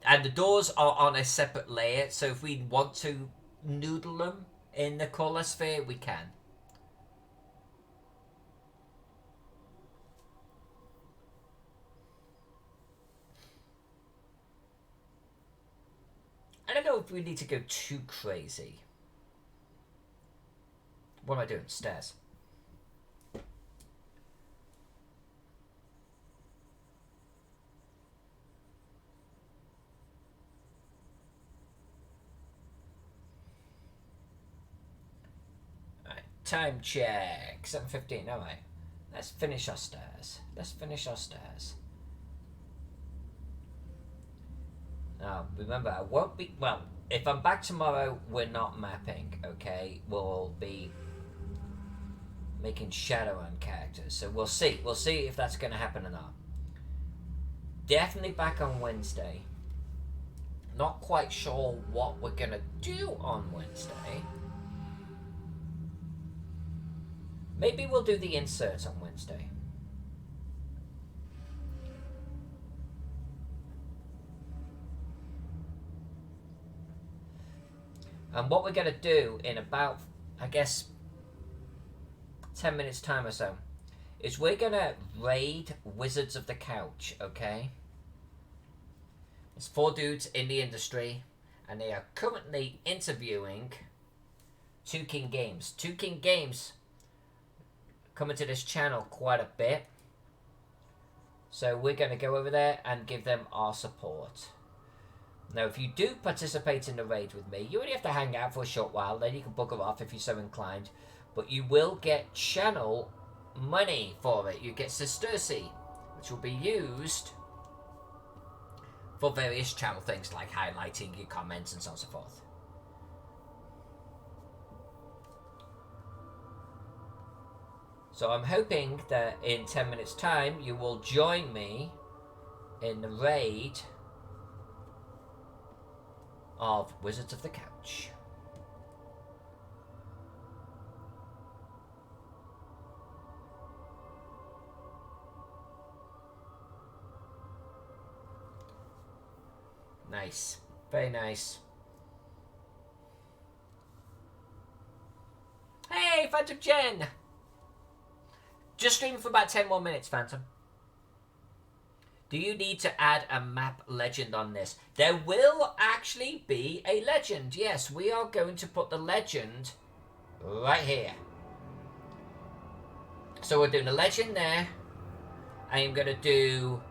Speaker 1: And the doors are on a separate layer, so if we want to noodle them in the color sphere, we can. I don't know if we need to go too crazy. What am I doing? Stairs. Time check. 7:15. All right. Let's finish our stairs. Let's finish our stairs. Now, remember, I won't be... Well, if I'm back tomorrow, we're not mapping, okay? We'll be making Shadowrun characters. So we'll see. We'll see if that's going to happen or not. Definitely back on Wednesday. Not quite sure what we're going to do on Wednesday. Maybe we'll do the inserts on Wednesday. And what we're going to do in about, I guess, 10 minutes time or so, is we're going to raid Wizards of the Couch, okay? There's 4 dudes in the industry, and they are currently interviewing Two King Games. Two King Games coming to this channel quite a bit. So we're going to go over there and give them our support. Now, if you do participate in the raid with me, you only have to hang out for a short while, then you can bugger off if you're so inclined. But you will get channel money for it. You get sesterce, which will be used for various channel things like highlighting your comments and so on and so forth. So I'm hoping that in 10 minutes time you will join me in the raid of Wizards of the Couch. Nice. Very nice. Hey, Phantom Jen! Just streaming for about 10 more minutes, Phantom. Do you need to add a map legend on this? There will actually be a legend. Yes, we are going to put the legend right here. So we're doing a legend there. I am going to do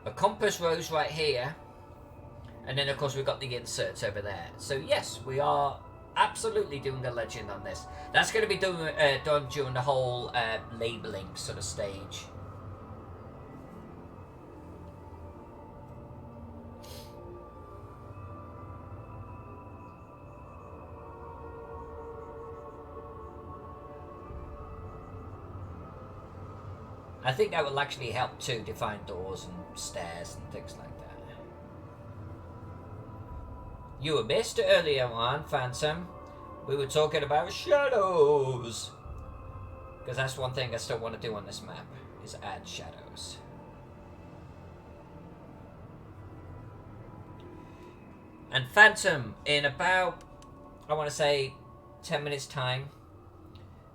Speaker 1: a compass rose right here. And then, of course, we've got the inserts over there. So, yes, we are absolutely doing a legend on this. That's going to be done during the whole labeling sort of stage. I think that will actually help to define doors and stairs and things like that. You were missed earlier on, Phantom. We were talking about shadows. Because that's one thing I still want to do on this map, is add shadows. And Phantom, in about, I want to say, 10 minutes time,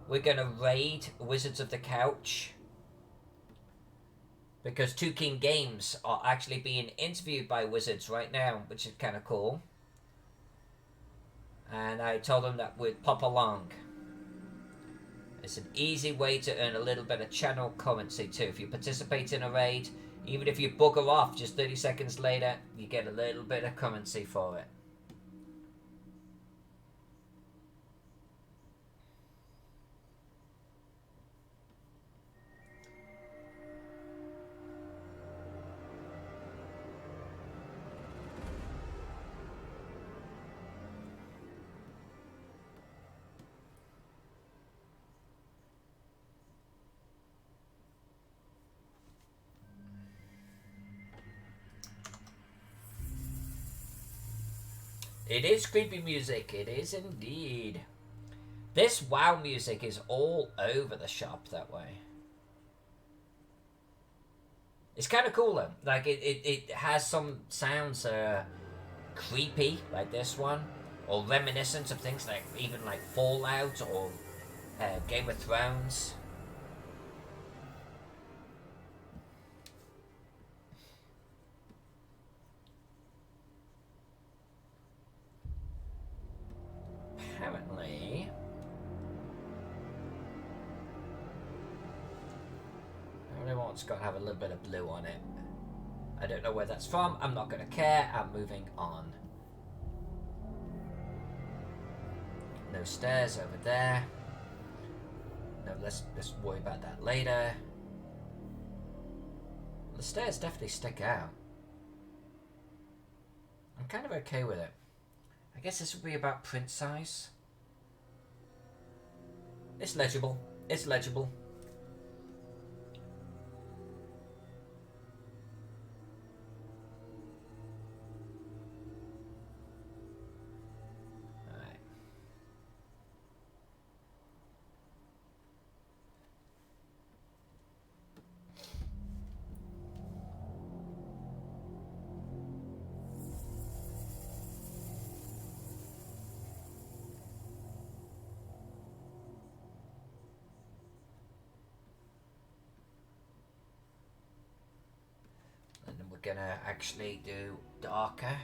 Speaker 1: we're going to raid Wizards of the Couch. Because Two King Games are actually being interviewed by Wizards right now, which is kind of cool. And I told them that we'd pop along. It's an easy way to earn a little bit of channel currency too. If you participate in a raid, even if you bugger off just 30 seconds later, you get a little bit of currency for it. It is creepy music, it is indeed. This WoW music is all over the shop that way. It's kind of cool though. Like it has some sounds creepy, like this one, or reminiscent of things like even like Fallout or Game of Thrones. Apparently, everyone's got to have a little bit of blue on it. I don't know where that's from. I'm not going to care. I'm moving on. No stairs over there. No, let's worry about that later. The stairs definitely stick out. I'm kind of okay with it. I guess this would be about print size. It's legible. It's legible. Alright. And then we're gonna actually do darker.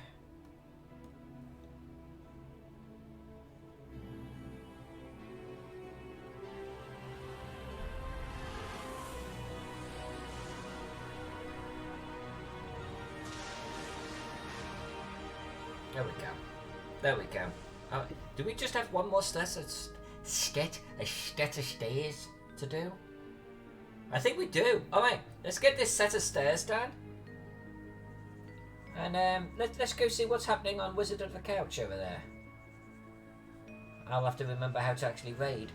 Speaker 1: There we go. There we go. Oh, do we just have one more set of stairs to do? I think we do. Alright, let's get this set of stairs done. And let's go see what's happening on Wizard of the Couch over there. I'll have to remember how to actually raid.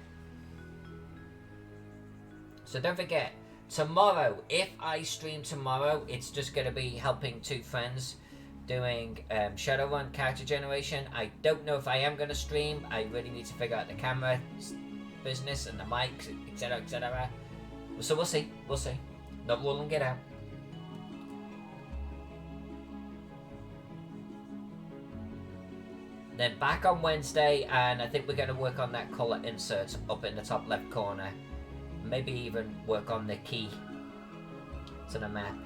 Speaker 1: So don't forget, tomorrow, if I stream tomorrow, it's just going to be helping two friends doing Shadowrun character generation. I don't know if I am going to stream. I really need to figure out the camera business and the mics, etc, etc. So we'll see. We'll see. Not ruling it out. Then back on Wednesday, and I think we're going to work on that colour insert up in the top left corner. Maybe even work on the key to the map.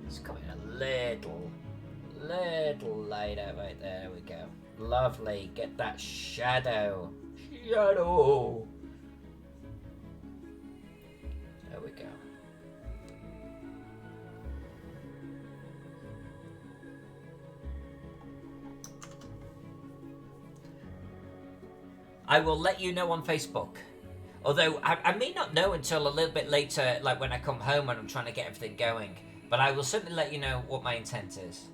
Speaker 1: It's coming a little lighter right there. There we go. Lovely. Get that shadow. Shadow. There we go. I will let you know on Facebook. Although I may not know until a little bit later, like when I come home and I'm trying to get everything going. But I will certainly let you know what my intent is.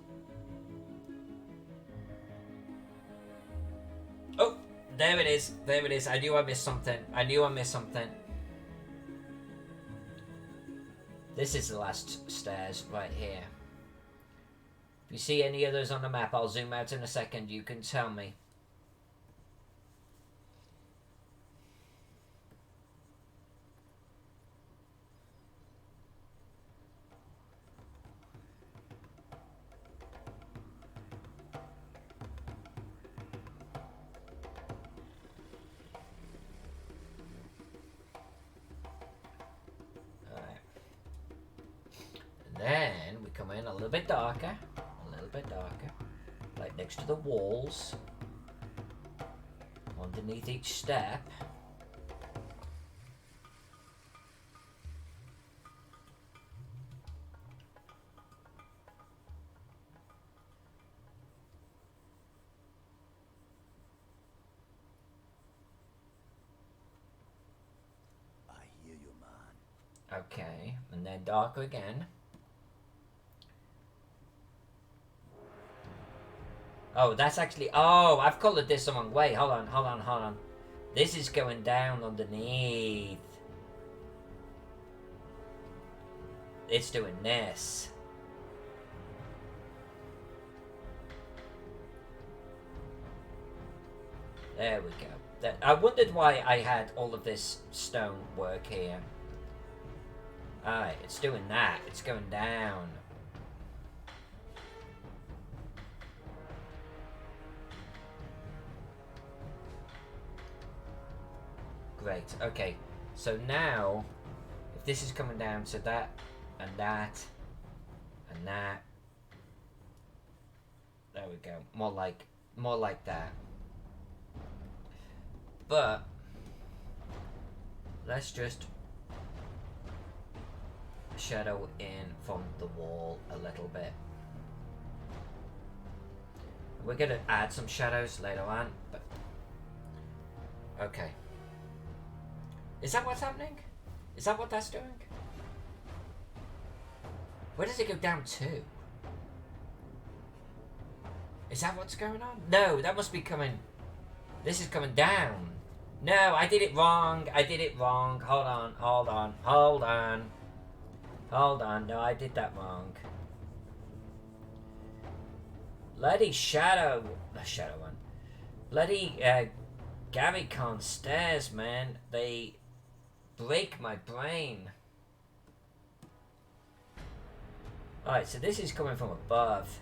Speaker 1: Oh, there it is. There it is. I knew I missed something. I knew I missed something. This is the last stairs right here. If you see any others on the map, I'll zoom out in a second. You can tell me. Then we come in a little bit darker, like next to the walls, underneath each step.
Speaker 3: I hear you, man.
Speaker 1: Okay, and then darker again. Oh, that's actually... Oh, I've coloured this the wrong way. Hold on. This is going down underneath. It's doing this. There we go. I wondered why I had all of this stone work here. Alright, it's doing that. It's going down. Great, okay. So now, if this is coming down to that, and that, and that. There we go. More like that. But let's just shadow in from the wall a little bit. We're gonna add some shadows later on, but okay. Is that what's happening? Is that what that's doing? Where does it go down to? Is that what's going on? No, that must be coming. This is coming down. No, I did it wrong. I did it wrong. Hold on, hold on, hold on. Hold on. No, I did that wrong. Bloody shadow. The shadow one. Bloody Garycon stairs, man. They break my brain. Alright, so this is coming from above.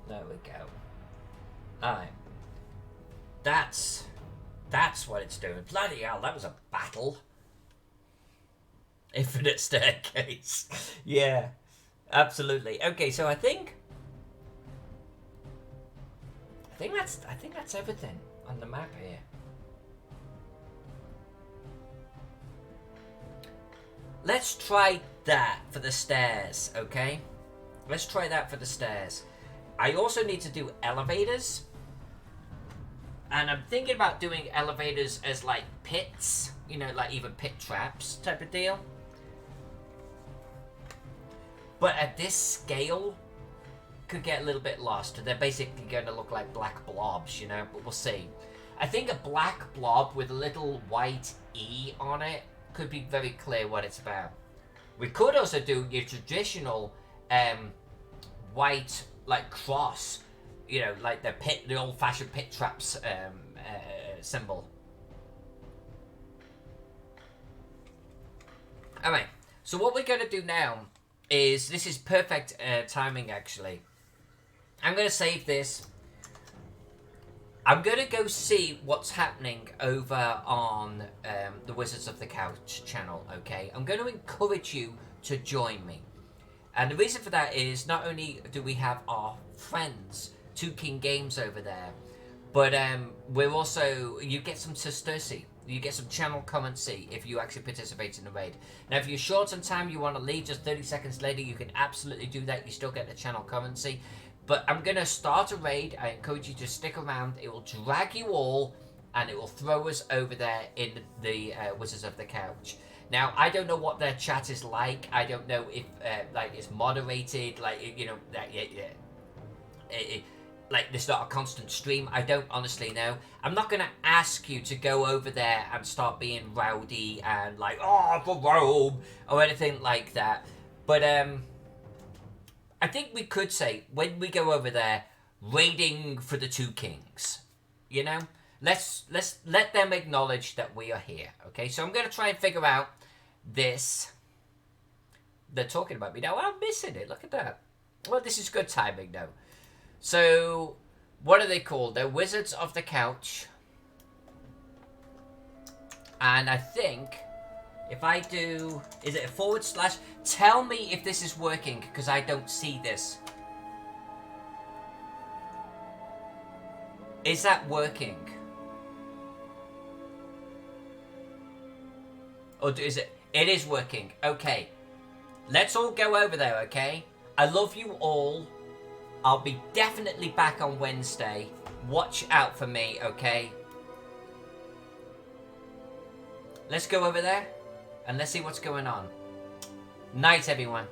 Speaker 1: There we go. Alright. That's what it's doing. Bloody hell, that was a battle. Infinite staircase. Yeah. Absolutely. Okay, so I think that's everything on the map here. Let's try that for the stairs, okay? Let's try that for the stairs. I also need to do elevators. And I'm thinking about doing elevators as like pits. You know, like even pit traps type of deal. But at this scale, could get a little bit lost. They're basically going to look like black blobs, you know, but we'll see. I think a black blob with a little white E on it could be very clear what it's about. We could also do your traditional white like cross, you know, like the old-fashioned pit traps symbol. Alright, so what we're going to do now is, this is perfect timing actually. I'm going to save this. I'm going to go see what's happening over on the Wizards of the Couch channel, okay? I'm going to encourage you to join me. And the reason for that is, not only do we have our friends, Two King Games over there, but we're also, you get some sestercy. You get some channel currency if you actually participate in the raid. Now, if you're short on time, you want to leave just 30 seconds later, you can absolutely do that. You still get the channel currency. But I'm going to start a raid. I encourage you to stick around. It will drag you all, and it will throw us over there in the Wizards of the Couch. Now, I don't know what their chat is like. I don't know if, like, it's moderated, like, you know, like, there's not a constant stream. I don't honestly know. I'm not going to ask you to go over there and start being rowdy and, like, oh, for Rome, or anything like that. But, I think we could say, when we go over there, raiding for the Two Kings, you know? Let's let them acknowledge that we are here, okay? So I'm going to try and figure out this. They're talking about me now. I'm missing it. Look at that. Well, this is good timing, though. So, what are they called? They're Wizards of the Couch. And I think, if I do... Is it a /? Tell me if this is working, because I don't see this. Is that working? Or is it? It is working. Okay. Let's all go over there, okay? I love you all. I'll be definitely back on Wednesday. Watch out for me, okay? Let's go over there and let's see what's going on. Night, everyone.